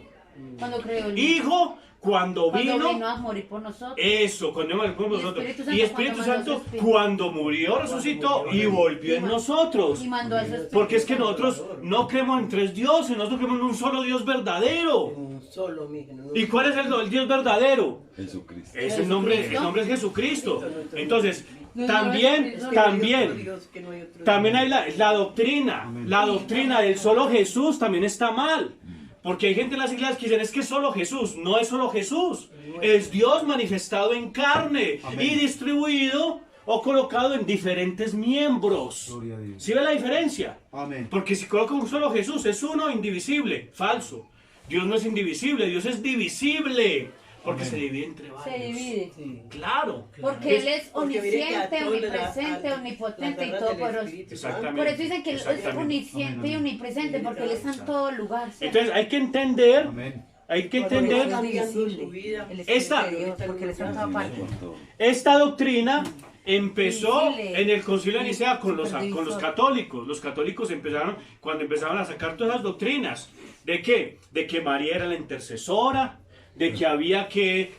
cuando creó el Hijo cuando cuando vino. vino a morir por nosotros. Eso, cuando vino con nosotros. Espíritu Y Santo Espíritu cuando mandó Santo su Espíritu. cuando murió, resucitó y volvió en nosotros. Y mandó a su Espíritu. Porque es que nosotros no creemos en tres dioses, nosotros creemos en un solo Dios verdadero. Un solo, mi hijo, no- ¿Y cuál es el Dios verdadero? Jesucristo. Es el nombre es Jesucristo. Entonces, No, también, no, Que no hay otro también, Dios, que no hay otro también Dios. hay la doctrina. La doctrina del solo Jesús también está mal. Porque hay gente en las iglesias que dicen, es que es solo Jesús. No es solo Jesús. Es Dios manifestado en carne Amén. y distribuido o colocado en diferentes miembros. Gloria a Dios. ¿Sí ve la diferencia? Amén. Porque si coloca un solo Jesús, es uno indivisible. Falso. Dios no es indivisible, Dios es divisible. Porque Amén. se divide entre varios. Se divide. Sí. Claro. Porque Él es Porque mire que a omnisciente, todos les da- omnipresente, a- omnipotente y las garras del todopoderoso. Espíritu Exactamente. Por eso dicen que Él es Exactamente. omnisciente Amén, y amén. omnipresente, porque Él está en todo lugar. ¿sí? Entonces hay que entender, Amén. hay que Cuando entender Dios diga su Invisible. vida, El Espíritu Esta- de Dios, porque Él está en toda parte. Con todo. esta doctrina empezó Invisible. en el Concilio de Nicea con los Supervisor. católicos. Los católicos empezaron, cuando empezaron a sacar todas las doctrinas. ¿De qué? De que María era la intercesora, de que había que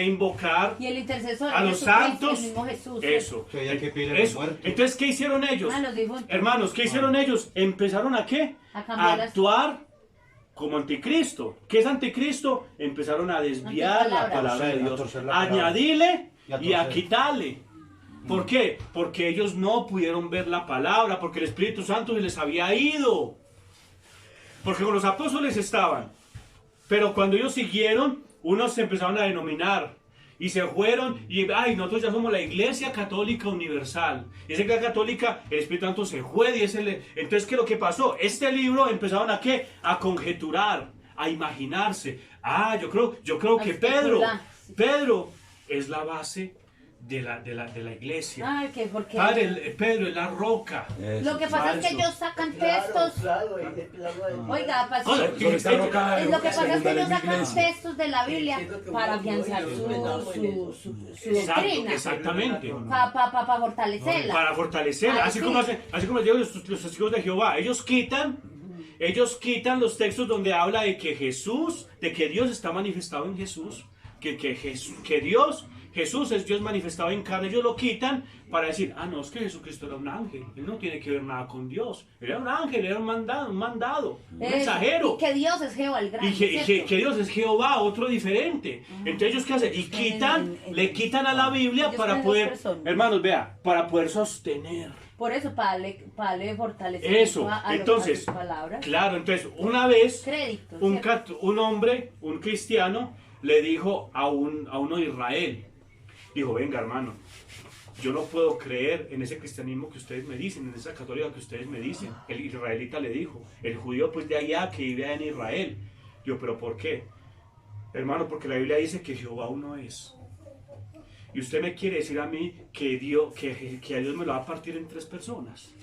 invocar Y el intercesor a es los Jesucristo, santos. el mismo Jesús. Eso. Que había que pedir a los Eso. muertos. Entonces, ¿qué hicieron ellos? Ah, los difuntos. Hermanos, ¿qué hicieron ellos? Empezaron a qué? A cambiar las- actuar como anticristo. ¿Qué es anticristo? Empezaron a desviar la Antipalabra. palabra de A Dios, torcer la a palabra. añadirle Y a y a torcer. quitarle. ¿Por qué? Porque ellos no pudieron ver la palabra, porque el Espíritu Santo se les había ido. Porque con los apóstoles estaban, pero cuando ellos siguieron, unos se empezaron a denominar y se fueron y nosotros ya somos la Iglesia Católica Universal. Y esa Iglesia Católica, el Espíritu Santo se fue y entonces ¿qué es lo que pasó? Este libro empezaron ¿a qué? A conjeturar, a imaginarse. Yo creo que Pedro es la base de la iglesia. Ay, que porque Padre, Pedro es la roca. lo que pasa es que ellos sacan textos. Oiga, lo que pasa es que ellos sacan textos de la Biblia para afianzar su doctrina. Exactamente. Para fortalecerla. Para fortalecerla. Así como digo los testigos de Jehová. Ellos quitan los textos donde habla de que Dios está manifestado en Jesús. Jesús es Dios manifestado en carne. Ellos lo quitan para decir, no, es que Jesucristo era un ángel. Él no tiene que ver nada con Dios. Él era un ángel, era un mandado, un mensajero. Y que Dios es Jehová el Grande. Y que Dios es Jehová, otro diferente. Entonces ellos ¿qué hacen? Y le quitan a la Biblia para poder, hermanos, vea, para poder sostener. Por eso, para darle fortalecer eso. Entonces, a sus palabras. Claro, entonces, una vez, Crédito, un hombre, un cristiano, le dijo a uno de Israel, dijo, venga hermano, yo no puedo creer en ese cristianismo que ustedes me dicen, en esa católica que ustedes me dicen. El israelita le dijo, el judío pues de allá que vive en Israel. Yo, pero ¿por qué? Hermano, porque la Biblia dice que Jehová uno es. Y usted me quiere decir a mí que a Dios me lo va a partir en 3 personas.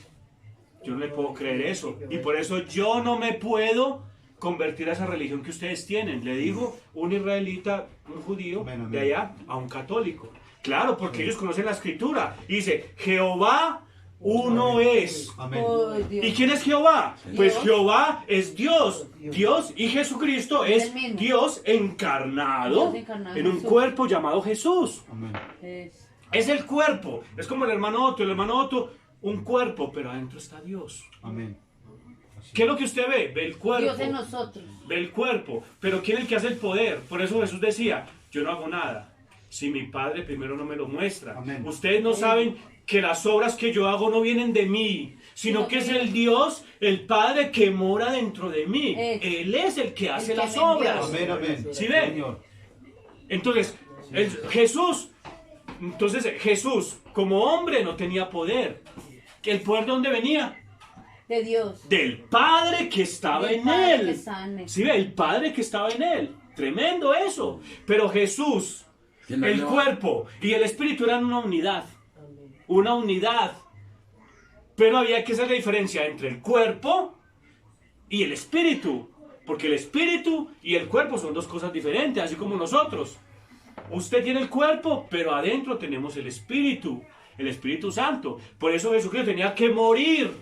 Yo no le puedo creer eso. Y por eso yo no me puedo convertir a esa religión que ustedes tienen. Le digo, un israelita, un judío de allá, a un católico. Claro, porque ellos conocen la escritura. Y dice, Jehová uno es. Oh, ¿Y quién es Jehová? Pues Jehová es Dios. Dios y Jesucristo es Dios encarnado en un cuerpo llamado Jesús. Es el cuerpo. Es como el hermano Otto, un cuerpo, pero adentro está Dios. Amén. ¿Qué es lo que usted ve? Ve el cuerpo. Dios en nosotros. Ve el cuerpo. Pero ¿quién es el que hace el poder? Por eso Jesús decía, yo no hago nada si mi Padre primero no me lo muestra. Amén. Ustedes no saben que las obras que yo hago no vienen de mí, sino que es el Dios, el Padre que mora dentro de mí. Él es el que hace las obras. Amén, amén. ¿Sí ven? Entonces, Jesús, como hombre no tenía poder. ¿El poder de dónde venía? De Dios. Del Padre que estaba en él. ¿Sí ve? El Padre que estaba en él. Tremendo eso. Pero Jesús, el cuerpo y el espíritu eran una unidad. Una unidad. Pero había que hacer la diferencia entre el cuerpo y el espíritu. Porque el espíritu y el cuerpo son 2 cosas diferentes, así como nosotros. Usted tiene el cuerpo, pero adentro tenemos el Espíritu Santo. Por eso Jesucristo tenía que morir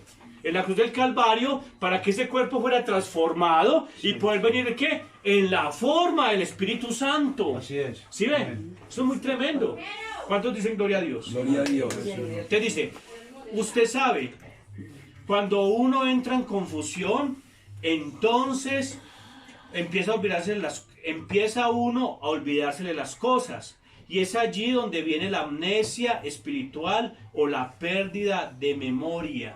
en la cruz del Calvario para que ese cuerpo fuera transformado y poder venir ¿qué? En la forma del Espíritu Santo. Así es. ¿Sí ven? Eso es muy tremendo. ¿Cuántos dicen gloria a Dios? Gloria a Dios. Usted dice, usted sabe, cuando uno entra en confusión, entonces empieza uno a olvidarse de las cosas. Y es allí donde viene la amnesia espiritual o la pérdida de memoria.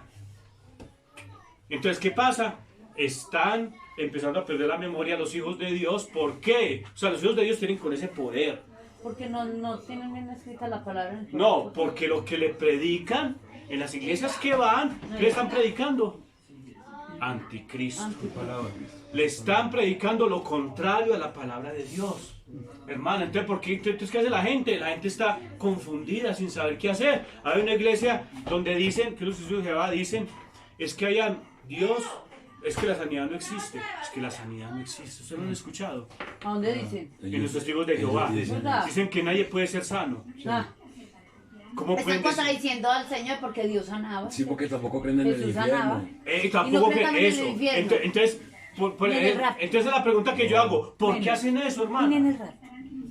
Entonces, ¿qué pasa? Están empezando a perder la memoria los hijos de Dios. ¿Por qué? O sea, los hijos de Dios tienen con ese poder. Porque no tienen bien escrita la palabra. No, porque lo que le predican en las iglesias que van, ¿qué le están predicando? Anticristo. Le están predicando lo contrario a la palabra de Dios. Hermano, entonces ¿qué hace la gente? La gente está confundida sin saber qué hacer. Hay una iglesia donde dicen, que los testigos de Jehová dicen, es que hayan Dios, es que la sanidad no existe. Es que la sanidad no existe. ¿Ustedes lo han escuchado? ¿A dónde dicen? En los testigos de Jehová. Dicen que nadie puede ser sano. ¿Cómo están contradiciendo al Señor porque Dios sanaba. Sí, porque tampoco creen en el infierno. Tampoco creen eso. Entonces, entonces la pregunta que yo hago, ¿por qué hacen eso, hermano?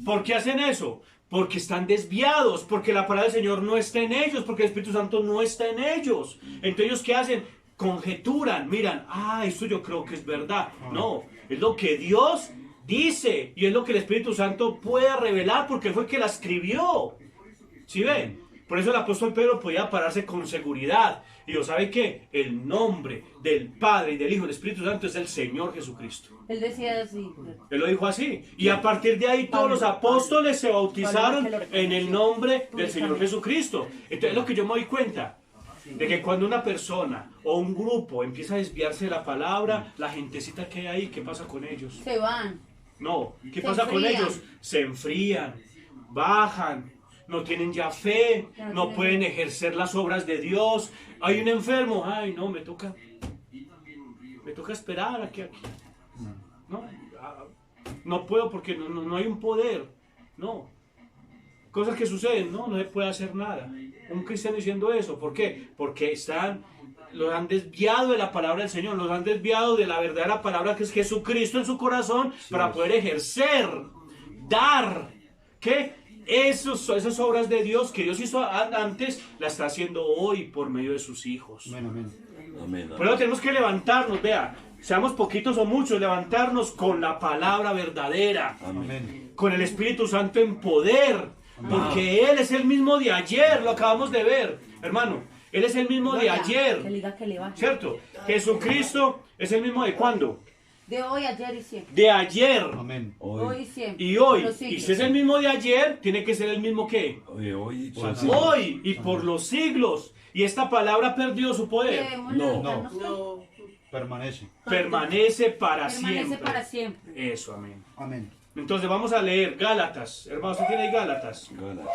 ¿Por qué hacen eso? Porque están desviados, porque la palabra del Señor no está en ellos, porque el Espíritu Santo no está en ellos. Entonces, ¿ellos qué hacen? Conjeturan, miran, esto yo creo que es verdad. No, es lo que Dios dice y es lo que el Espíritu Santo puede revelar porque fue el que la escribió. ¿Sí ven? Por eso el apóstol Pedro podía pararse con seguridad. Y yo, ¿sabe qué? El nombre del Padre y del Hijo y del Espíritu Santo es el Señor Jesucristo. Él decía así. Él lo dijo así. Y a partir de ahí todos los apóstoles se bautizaron en el nombre del Señor Jesucristo. Entonces es lo que yo me doy cuenta. De que cuando una persona o un grupo empieza a desviarse de la palabra, la gentecita que hay ahí, ¿qué pasa con ellos? Se van. No, ¿qué Se pasa con enfrían. ellos? Se enfrían, bajan, no tienen ya fe, Ya no no tienen pueden ejercer las obras de Dios. Hay un enfermo, ay no, me toca esperar aquí. No, no puedo porque no hay un poder, no. Cosas que suceden, no se puede hacer nada. Un cristiano diciendo eso, ¿por qué? Porque los han desviado de la palabra del Señor, los han desviado de la verdadera palabra que es Jesucristo en su corazón para poder ejercer, dar, ¿qué? Esas obras de Dios que Dios hizo antes, la está haciendo hoy por medio de sus hijos. Amén, amén. Amén. Por eso tenemos que levantarnos, vea, seamos poquitos o muchos, levantarnos con la palabra verdadera, Amén. con el Espíritu Santo en poder, porque Él es el mismo de ayer, lo acabamos de ver, hermano, Él es el mismo de Oiga, que ayer, le diga que le baje. ¿cierto? Jesucristo es el mismo de cuándo, De hoy, ayer y siempre. de ayer Amén. Hoy y siempre. y hoy, Por los y siglos. si es el mismo de ayer, tiene que ser el mismo que Hoy, hoy y por los siglos, y esta palabra perdió su poder, Debemos No. levantarnos con- No, Permanece. permanece para Permanece siempre. para siempre. Eso, amén. Amén. Entonces vamos a leer Gálatas. Hermano, ¿usted tiene ahí Gálatas? Gálatas.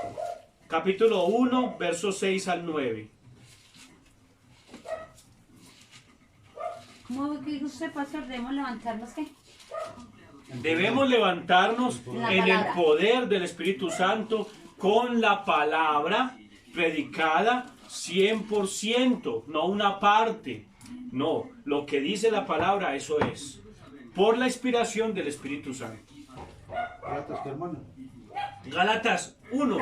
Capítulo 1, versos 6 al 9. ¿Cómo dijo usted, pastor? Debemos levantarnos, ¿qué? Debemos levantarnos La en el palabra. poder del Espíritu Santo con la palabra predicada 100%, no una parte. No, lo que dice la palabra, eso es. Por la inspiración del Espíritu Santo. Gracias, ¿qué, hermano? Gálatas 1,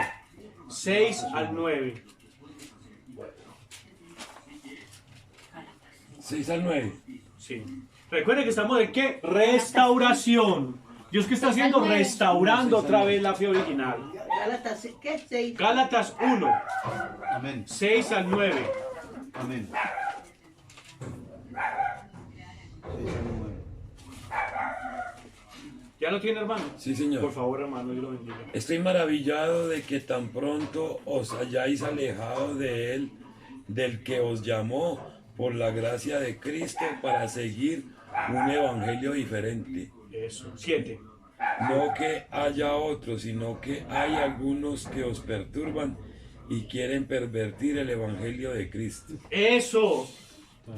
6 al 9. 6 al 9. Sí. Recuerden que estamos en qué? Restauración. Dios que está haciendo, restaurando otra vez la fe original. Gálatas, ¿qué? 6. Gálatas 1, Amén. 6 al 9. Amén. 6 ¿Ya lo tiene, hermano? Sí, señor. Por favor, hermano, Dios lo bendiga. Estoy maravillado de que tan pronto os hayáis alejado de él, del que os llamó por la gracia de Cristo para seguir un evangelio diferente. Eso. 7. No que haya otros, sino que hay algunos que os perturban y quieren pervertir el evangelio de Cristo. Eso.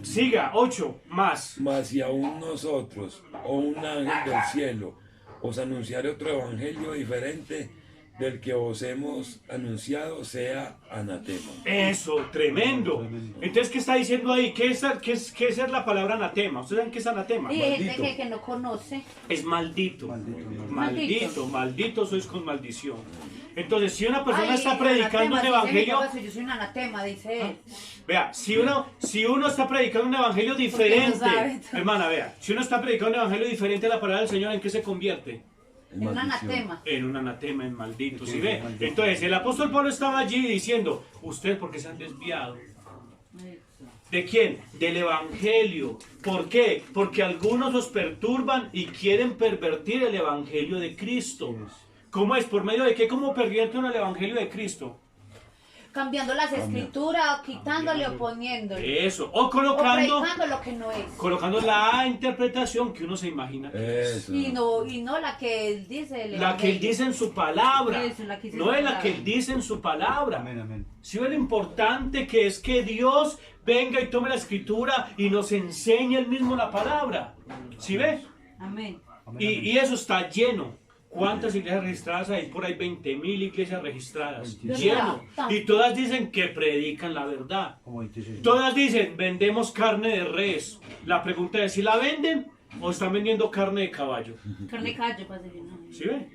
Siga. 8. Más. Mas si aún nosotros, o un ángel del cielo, os anunciare otro evangelio diferente del que os hemos anunciado, sea anatema. Eso. Tremendo. Entonces, ¿qué está diciendo ahí? ¿Qué es la palabra anatema? ¿Ustedes saben qué es anatema? Y hay gente Maldito. que no conoce. Es maldito. Maldito. Maldito sois con maldición. Entonces, si una persona Ay, está predicando un anatema, dice mi evangelio, papá, yo soy un anatema, dice él. vea, si uno está predicando un evangelio diferente, sabe. hermana, vea, si uno está predicando un evangelio diferente a la palabra del Señor, ¿en qué se convierte? En un maldición. anatema. En un anatema, en maldito. ¿Sí Sí, ve? maldito. Entonces, el apóstol Pablo estaba allí diciendo, ¿ustedes por qué se han desviado? ¿De quién? Del evangelio. ¿Por qué? Porque algunos os perturban y quieren pervertir el evangelio de Cristo. ¿Cómo es? ¿Por medio de qué? ¿Cómo pervierten el evangelio de Cristo? Cambiando las escrituras, o quitándole o poniéndole. Eso. O O colocando, predicando lo que no es. colocando la interpretación que uno se imagina. Eso. Y no la que él dice. el La que él evangelio. dice en su palabra. Eso, la que dice No en es su la que palabra. él dice en su palabra. Amén, amén. ¿Sí ve lo importante que es que Dios venga y tome la escritura y nos enseñe él mismo la palabra? ¿Sí ve? Amén. Amén, Y eso está lleno. ¿Cuántas iglesias registradas hay? Por ahí 20.000 iglesias registradas. 26. Lleno. Y todas dicen que predican la verdad. Como 26. Todas dicen, vendemos carne de res. La pregunta es, ¿si la venden o están vendiendo carne de caballo? Carne callo, padre. No. ¿Sí ve?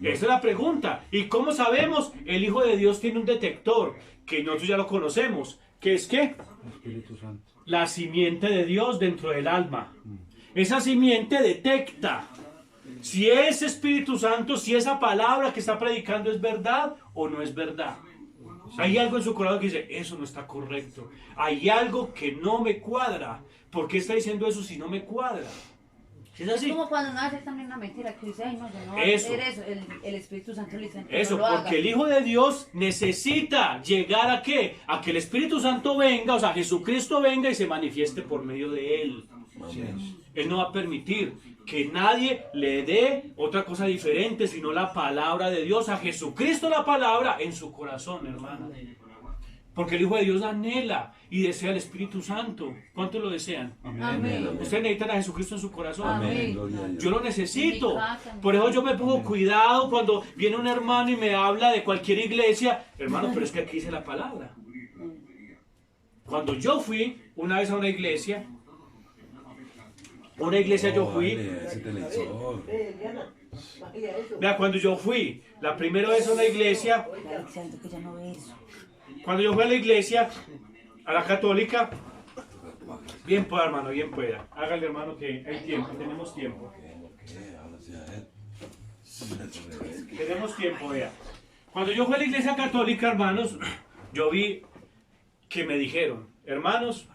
Esa es la pregunta. ¿Y cómo sabemos? El Hijo de Dios tiene un detector, que nosotros ya lo conocemos. ¿Qué es qué? Espíritu Santo. La simiente de Dios dentro del alma. Esa simiente detecta si ese Espíritu Santo, si esa palabra que está predicando es verdad o no es verdad. Hay algo en su corazón que dice, eso no está correcto. Hay algo que no me cuadra. ¿Por qué está diciendo eso si no me cuadra? ¿Es Es así? como cuando uno hace también una mentira que dice, ay no, yo no voy a Eso. hacer eso. El Espíritu Santo le dice, Eso, no lo porque haga. el Hijo de Dios necesita llegar a ¿qué? A que el Espíritu Santo venga, o sea, Jesucristo venga y se manifieste por medio de Él. Él no va a permitir que nadie le dé otra cosa diferente, sino la palabra de Dios, a Jesucristo la palabra en su corazón, hermano. Porque el Hijo de Dios anhela y desea el Espíritu Santo. ¿Cuántos lo desean? Amén. Ustedes necesitan a Jesucristo en su corazón. Amén. Gloria a Dios. Yo lo necesito. En mi casa. Por eso yo me pongo cuidado cuando viene un hermano y me habla de cualquier iglesia. Hermano, pero es que aquí dice la palabra. Cuando yo fui una vez a una iglesia yo fui. Vale, ese televisor. Diana, vaya eso. Vea, cuando yo fui la primera vez a una iglesia, Siento que ya no ve eso. cuando yo fui a la iglesia, a la católica, bien pueda, hermano, bien pueda. Hágale, hermano, que hay tiempo, tenemos tiempo. Tenemos tiempo, vea. Cuando yo fui a la iglesia católica, hermanos, yo vi que me dijeron, hermanos,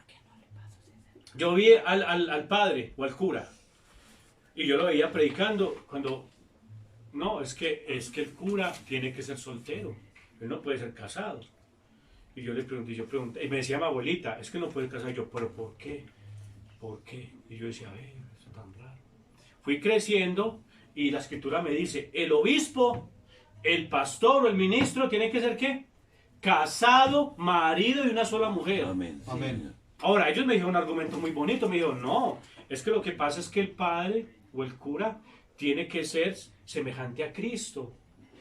yo vi al padre o al cura y yo lo veía predicando cuando, no, es que el cura tiene que ser soltero, él no puede ser casado. Y yo le pregunté, y me decía mi abuelita, es que no puede casar. Y yo, pero ¿por qué? ¿Por qué? Y yo decía, eso es tan raro. Fui creciendo y la escritura me dice, el obispo, el pastor o el ministro tiene que ser ¿qué? Casado, marido de una sola mujer. Amén. Amén. Ahora, ellos me dijeron un argumento muy bonito, me dijeron, no, es que lo que pasa es que el padre o el cura tiene que ser semejante a Cristo.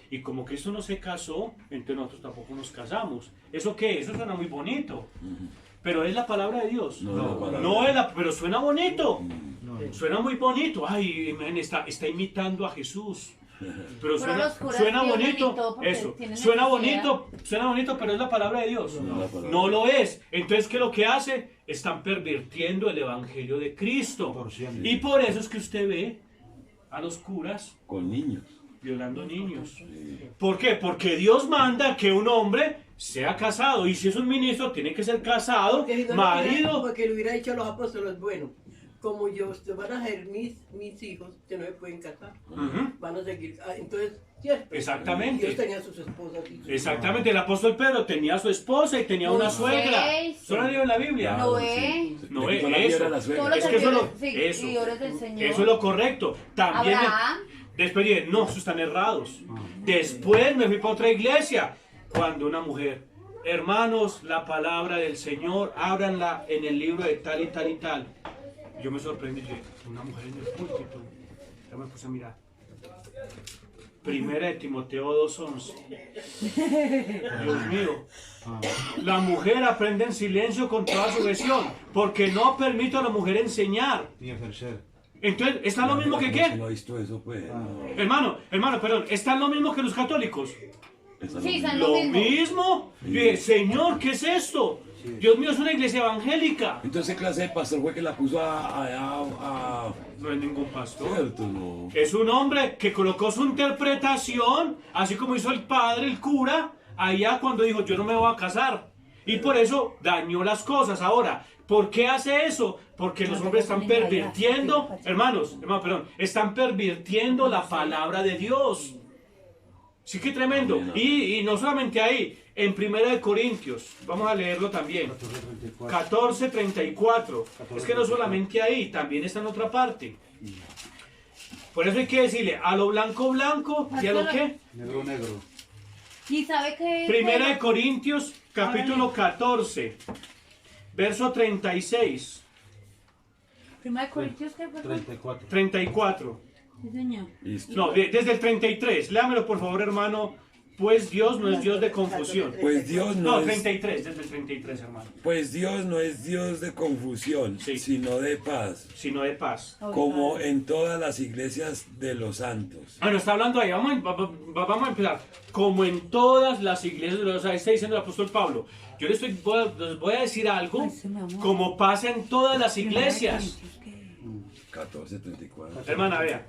Y como Cristo no se casó, entonces nosotros tampoco nos casamos. ¿Eso qué? Eso suena muy bonito. Pero es la palabra de Dios. No, la palabra. No es la, pero suena bonito. No. Suena muy bonito. Ay, man, está imitando a Jesús. Pero los curas suena tienen y bonito. todo porque Eso. tienen Suena necesidad. bonito, pero es la palabra de Dios. No, la palabra. No lo es. Entonces, ¿qué es lo que hace? Están pervirtiendo el evangelio de Cristo. Por siempre. Y por eso es que usted ve a los curas Con niños. violando niños. ¿Por qué? Porque Dios manda que un hombre sea casado. Y si es un ministro, tiene que ser casado, Porque si no, marido. porque le hubiera dicho a los apóstoles, bueno, como yo, ustedes van a ser mis hijos, que no se pueden casar, Ujú. van a seguir. Entonces, ¿cierto? Exactamente. Dios tenía sus esposas. Y sus- Exactamente, el apóstol Pedro tenía a su esposa y tenía una Moisés. suegra. ¿Eso no en la Biblia? No. Noé. No, Le quitó la eso. piedra a la suegra. Todos los Es que eso es lo- seguidores, eso. seguidores del Señor. Eso es lo correcto. También Abraham. después dije, no, eso están errados. Después me fui para otra iglesia. Cuando una mujer, hermanos, la palabra del Señor, ábranla en el libro de tal y tal y tal. Yo me sorprendí, dije, una mujer en el púlpito. Ya me puse a mirar. Primera de Timoteo 2:11. Dios mío. La mujer aprende en silencio con toda sujeción, porque no permito a la mujer enseñar. Y ejercer. Entonces, ¿está lo mismo que Si qué? no ha visto eso, pues. no. Hermano, perdón, ¿está lo mismo que los católicos? Está Sí, lo San mismo. Lo mismo. mismo. Sí. Y dije, Señor, ¿qué es esto? Dios mío, es una iglesia evangélica. Entonces, ¿qué clase de pastor fue que la puso a... No es ningún pastor. Cierto, no. Es un hombre que colocó su interpretación, así como hizo el padre, el cura, allá cuando dijo, yo no me voy a casar. Y por eso dañó las cosas. Ahora, ¿por qué hace eso? Porque los hombres están pervirtiendo, hermanos, perdón, están pervirtiendo la palabra de Dios. Sí, que tremendo. Y no solamente ahí, en 1 Corintios, vamos a leerlo también. 14:34. Es que no solamente ahí, también está en otra parte. Por eso hay que decirle, a lo blanco blanco, ¿y a lo qué? Negro, negro. ¿Y sabe qué? 1 Corintios, capítulo 14, verso 36, 1 Corintios, ¿qué fue? 34. 34. Sí, señor. Listo. No, desde el 33. Léamelo, por favor, hermano. Pues Dios no es Dios de confusión. Pues Dios No, no es... 33, desde el 33, hermano. Pues Dios no es Dios de confusión, Sí. sino de paz, Sino de paz. como en todas las iglesias de los santos. Bueno, está hablando ahí. Vamos a empezar. Como en todas las iglesias, o sea, está diciendo el apóstol Pablo. Yo les voy a decir algo, Ay, sí, mi amor. como pasa en todas las iglesias. 14:34. Hermana, vea.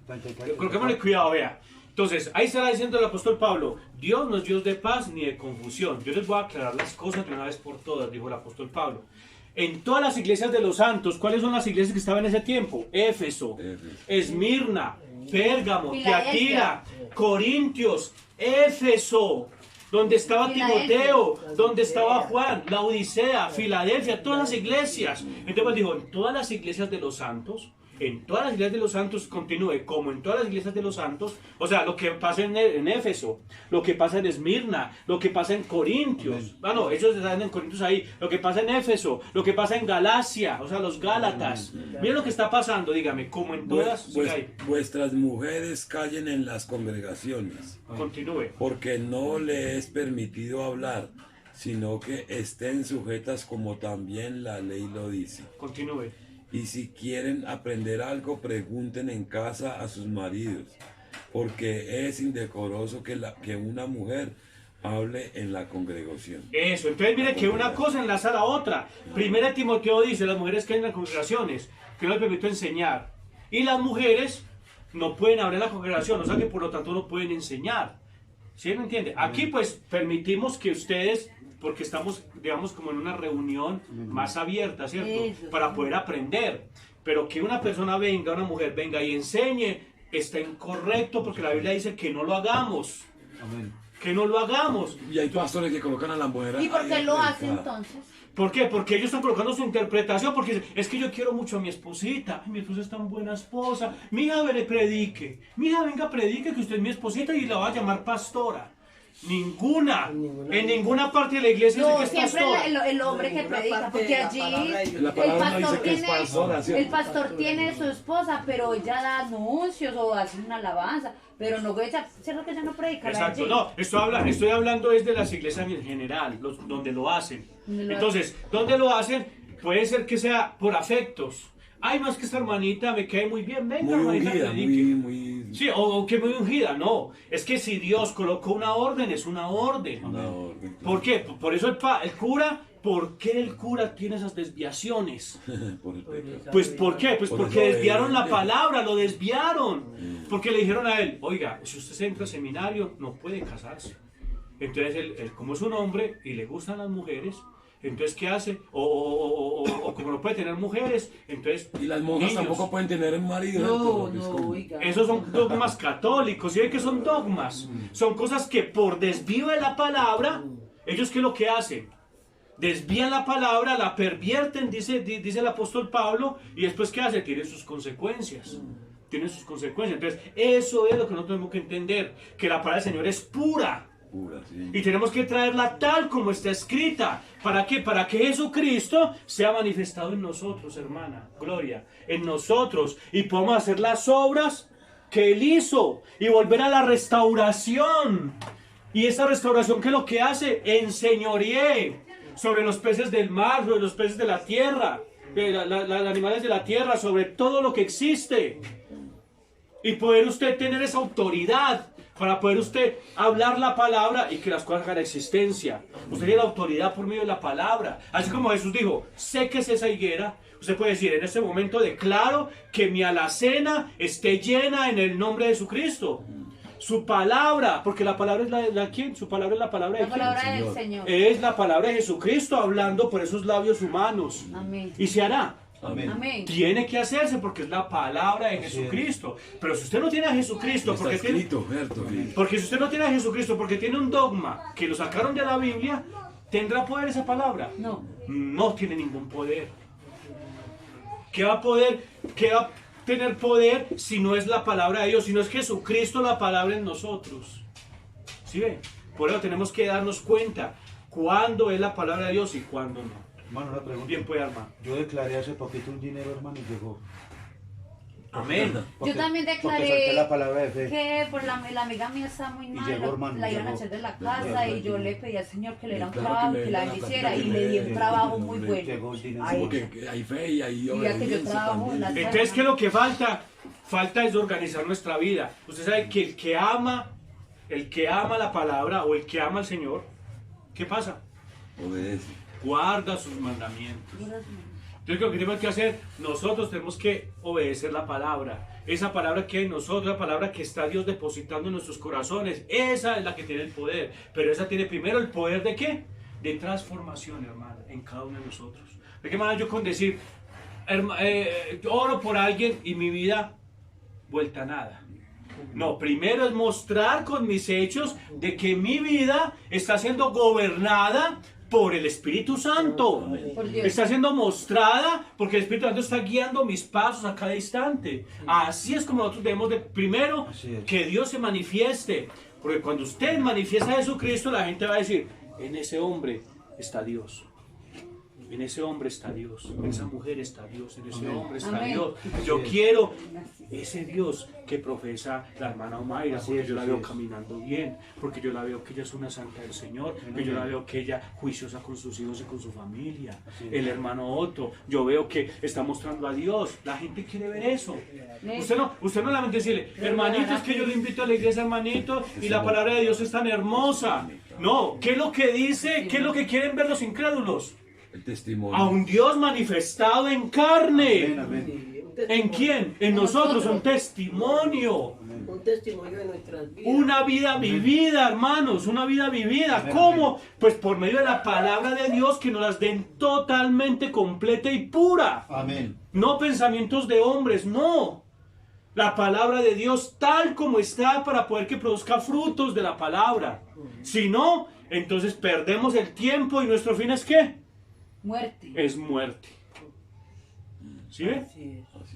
34. Coloquémosle cuidado, vea. Entonces, ahí estará diciendo el apóstol Pablo, Dios no es Dios de paz ni de confusión. Yo les voy a aclarar las cosas de una vez por todas, dijo el apóstol Pablo. En todas las iglesias de los santos, ¿cuáles son las iglesias que estaban en ese tiempo? Éfeso, Esmirna, Pérgamo, Tiatira, Corintios, Éfeso, donde estaba Timoteo, donde estaba Juan, Laodicea, Filadelfia, todas las iglesias. Entonces dijo, en todas las iglesias de los santos, en todas las iglesias de los santos, continúe, como en todas las iglesias de los santos, o sea, lo que pasa en Éfeso, lo que pasa en Esmirna, lo que pasa en Corintios, bueno, ellos están en Corintios ahí, lo que pasa en Éfeso, lo que pasa en Galacia, o sea, los Gálatas, miren lo que está pasando, dígame, como en todas, vuestras mujeres callen en las congregaciones, continúe, porque no le es permitido hablar, sino que estén sujetas como también la ley lo dice. Continúe. Y si quieren aprender algo, pregunten en casa a sus maridos, porque es indecoroso que una mujer hable en la congregación. Eso, entonces mire que una cosa enlaza a la otra. Primera Timoteo dice, las mujeres que hay en las congregaciones, que no les permito enseñar. Y las mujeres no pueden hablar en la congregación, o sea que por lo tanto no pueden enseñar. ¿Sí me entiende? Aquí pues permitimos que ustedes, porque estamos, digamos, como en una reunión más abierta, ¿cierto? Eso. Para poder aprender. Pero que una persona venga, una mujer venga y enseñe, está incorrecto porque la Biblia dice que no lo hagamos. Amén. Que no lo hagamos. Y hay pastores que colocan a la mujer. ¿Y por ahí qué a lo predicar. hace entonces? ¿Por qué? Porque ellos están colocando su interpretación, porque dicen, es que yo quiero mucho a mi esposita, ay, mi esposa es tan buena esposa, mi hija predique, mi hija venga predique que usted es mi esposita y la va a llamar pastora. Ninguna, en ninguna parte de la iglesia dice No, que es siempre pastora. el hombre que Ninguna predica, parte porque de la allí palabra de Dios. La el palabra no pastor dice que es tiene, pastora, ¿cierto? el pastor tiene su esposa, pero ella da anuncios o hace una alabanza, pero no ella, ¿cierto que ella no predica? Exacto, allí? no, estoy hablando es de las iglesias en general, donde lo hacen. Donde lo Entonces, donde lo hacen, puede ser que sea por afectos. Ay, no, es que esta hermanita me cae muy bien, venga, Muy hermanita, ungida, predique. muy... Sí, o que muy ungida, no. Es que si Dios colocó una orden, es una orden. Una orden. ¿Por qué? Por eso el cura, ¿por qué el cura tiene esas desviaciones? Por el pecado. Pues ¿por qué? Pues Por porque eso desviaron la obediente. palabra, lo desviaron. Porque le dijeron a él, oiga, si usted se entra al seminario, no puede casarse. Entonces él como es un hombre y le gustan las mujeres, entonces ¿qué hace? O como no puede tener mujeres, entonces Y las monjas niños. tampoco pueden tener un marido. No, ¿cierto? Es no, como- oiga. Esos son dogmas católicos, ¿sí ven que son dogmas? Son cosas que por desvío de la palabra, ellos ¿qué es lo que hacen? Desvían la palabra, la pervierten, dice el apóstol Pablo, y después ¿qué hace? Tienen sus consecuencias. Tienen sus consecuencias. Entonces, eso es lo que nosotros tenemos que entender, que la palabra del Señor es pura. Pura, sí. Y tenemos que traerla tal como está escrita. ¿Para qué? Para que Jesucristo sea manifestado en nosotros, hermana. Gloria. En nosotros. Y podamos hacer las obras que Él hizo. Y volver a la restauración. Y esa restauración, ¿qué es lo que hace? Enseñoreé sobre los peces del mar, sobre los peces de la tierra, los animales de la tierra, sobre todo lo que existe. Y poder usted tener esa autoridad para poder usted hablar la palabra y que las cosas hagan existencia. Usted tiene la autoridad por medio de la palabra. Así como Jesús dijo, séquese esa higuera. Usted puede decir, en este momento declaro que mi alacena esté llena en el nombre de Jesucristo. Su palabra, porque la palabra es la ¿quién? Su palabra es la palabra de La quién? palabra del Señor. Es la palabra de Jesucristo hablando por esos labios humanos. Amén. Y se hará. Amén. Amén. Tiene que hacerse porque es la palabra de Jesucristo. Pero si usted no tiene a Jesucristo, Está porque tiene, escrito, ¿cierto? Sí. porque si usted no tiene a Jesucristo, porque tiene un dogma que lo sacaron de la Biblia, ¿tendrá poder esa palabra? No. No tiene ningún poder. ¿Qué va a tener poder si no es la palabra de Dios, si no es Jesucristo la palabra en nosotros? ¿Sí ven? Por eso tenemos que darnos cuenta cuándo es la palabra de Dios y cuándo no. Hermano, una pregunta. Bien puede, hermano. Yo declaré hace poquito un dinero, hermano, y llegó. Amén. Porque- Yo también porque declaré solté la palabra de fe. que por la amiga mía está muy mal, llegó, hermano, la iban a llegó. echar de la casa Llegó. y yo le pedí al Señor que le diera un Claro, trabajo, que le que la diera la bendiciera plata, y que le di le- un trabajo muy le- bueno. Llegó el dinero. Ay, Porque hay fe y hay Y ya que yo obediencia trabajo en también. la Entonces, ¿qué es lo que falta? Falta es organizar nuestra vida. Usted sabe que el que ama la palabra o el que ama al Señor, ¿qué pasa? Obedece. Guarda sus mandamientos. Entonces, lo que tenemos que hacer, nosotros tenemos que obedecer la palabra. esa palabra que hay en nosotros, la palabra que está Dios depositando en nuestros corazones, esa es la que tiene el poder. Pero esa tiene primero el poder ¿de qué? De transformación, hermana, en cada uno de nosotros. ¿De qué manera yo con decir, yo oro por alguien y mi vida vuelta a nada? No, primero es mostrar con mis hechos de que mi vida está siendo gobernada por el Espíritu Santo. Está siendo mostrada porque el Espíritu Santo está guiando mis pasos a cada instante. Así es como nosotros debemos de primero que Dios se manifieste. Porque cuando usted manifiesta a Jesucristo, la gente va a decir, en ese hombre está Dios. En ese hombre está Dios, en esa mujer está Dios, en ese hombre está Dios. Yo quiero ese Dios que profesa la hermana Omaira, porque yo la veo caminando bien, porque yo la veo que ella es una santa del Señor, que yo la veo que ella juiciosa con sus hijos y con su familia. El hermano Otto, yo veo que está mostrando a Dios. La gente quiere ver eso. Usted no lamenta decirle, hermanito, es que yo le invito a la iglesia, hermanito, y la palabra de Dios es tan hermosa. No, ¿qué es lo que dice? ¿Qué es lo que quieren ver los incrédulos? El testimonio. A un Dios manifestado en carne. Amén, amén. ¿En quién? En nosotros, un testimonio. Un testimonio de nuestras vidas. Una vida vivida, hermanos, una vida vivida. ¿Cómo? Pues por medio de la palabra de Dios que nos las den totalmente completa y pura. Amén. No pensamientos de hombres, no. La palabra de Dios tal como está para poder que produzca frutos de la palabra. Si no, entonces perdemos el tiempo y nuestro fin es ¿qué? Muerte. Es muerte. ¿Sí ve?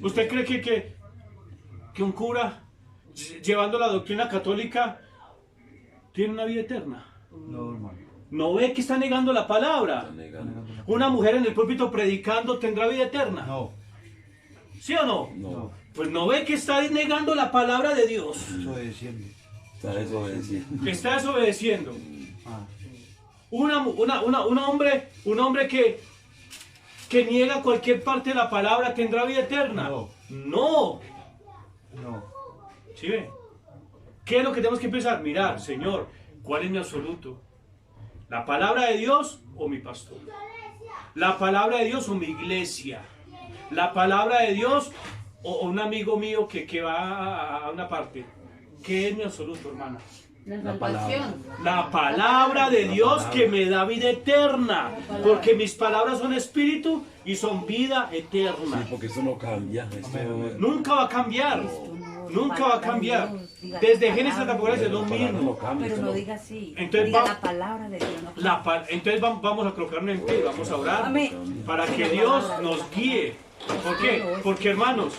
¿Usted cree que un cura llevando la doctrina católica tiene una vida eterna? No, hermano. ¿No ve que está negando la palabra? ¿Una mujer en el púlpito predicando tendrá vida eterna? No. ¿Sí o no? No. Pues no ve que está negando la palabra de Dios. Desobedeciendo. Está desobedeciendo. Está desobedeciendo. Ah. Un hombre que niega cualquier parte de la palabra tendrá vida eterna. No. No. No. ¿Sí ve? ¿Qué es lo que tenemos que pensar? Mirar, Señor, ¿cuál es mi absoluto? ¿La palabra de Dios o mi pastor? ¿La palabra de Dios o mi iglesia? ¿La palabra de Dios o un amigo mío que va a una parte? ¿Qué es mi absoluto, hermana? La salvación. La palabra de Dios que me da vida eterna. Porque mis palabras son espíritu y son vida eterna. Sí, porque eso no cambia. Esto Nunca va a cambiar. Nunca va a cambiar. Desde Génesis hasta Apocalipsis es lo mismo. Pero no diga así. Entonces, Diga la palabra de Dios. No. Entonces vamos a colocarnos en pie, vamos a orar Amén. para que Dios nos guíe. ¿Por qué? Porque hermanos,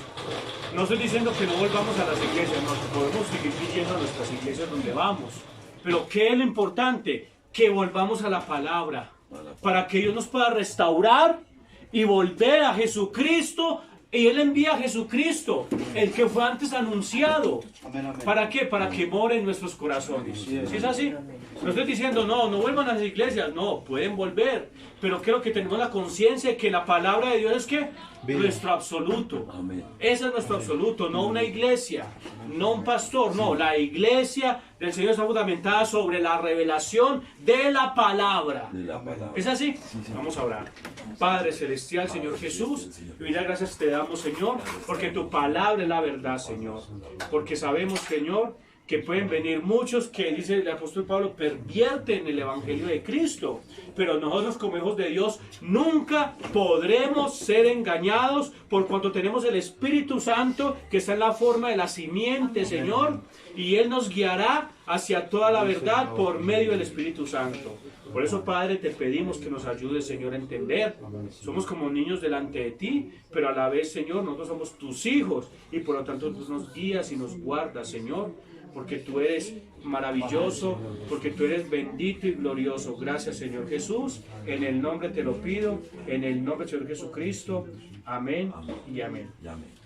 no estoy diciendo que no volvamos a las iglesias, nos podemos seguir yendo a nuestras iglesias donde vamos. Pero ¿qué es lo importante? Que volvamos a la palabra, para que Dios nos pueda restaurar y volver a Jesucristo. Y Él envía a Jesucristo, el que fue antes anunciado. Amén, amén. ¿Para qué? Para que more en nuestros corazones. ¿Sí es así? No estoy diciendo, no vuelvan a las iglesias. No, pueden volver. Pero creo que tenemos la conciencia de que la palabra de Dios es que nuestro absoluto. Amén. Ese es nuestro absoluto, no una iglesia, no un pastor, no. La iglesia del Señor está fundamentada sobre la revelación de la palabra. De la palabra. ¿Es así? Vamos a orar. Padre Celestial, Señor Jesús, mira, gracias te damos, Señor, porque tu palabra es la verdad, Señor. Porque sabemos, Señor, que pueden venir muchos que, dice el apóstol Pablo, pervierten el evangelio de Cristo. Pero nosotros como hijos de Dios nunca podremos ser engañados por cuanto tenemos el Espíritu Santo que está en la forma de la simiente, Señor. Y Él nos guiará hacia toda la verdad por medio del Espíritu Santo. Por eso, Padre, te pedimos que nos ayudes, Señor, a entender. Somos como niños delante de ti, pero a la vez, Señor, nosotros somos tus hijos y por lo tanto tú nos guías y nos guardas, Señor, porque tú eres maravilloso, porque tú eres bendito y glorioso. Gracias, Señor Jesús. En el nombre te lo pido, en el nombre del Señor Jesucristo. Amén y amén. Y amén.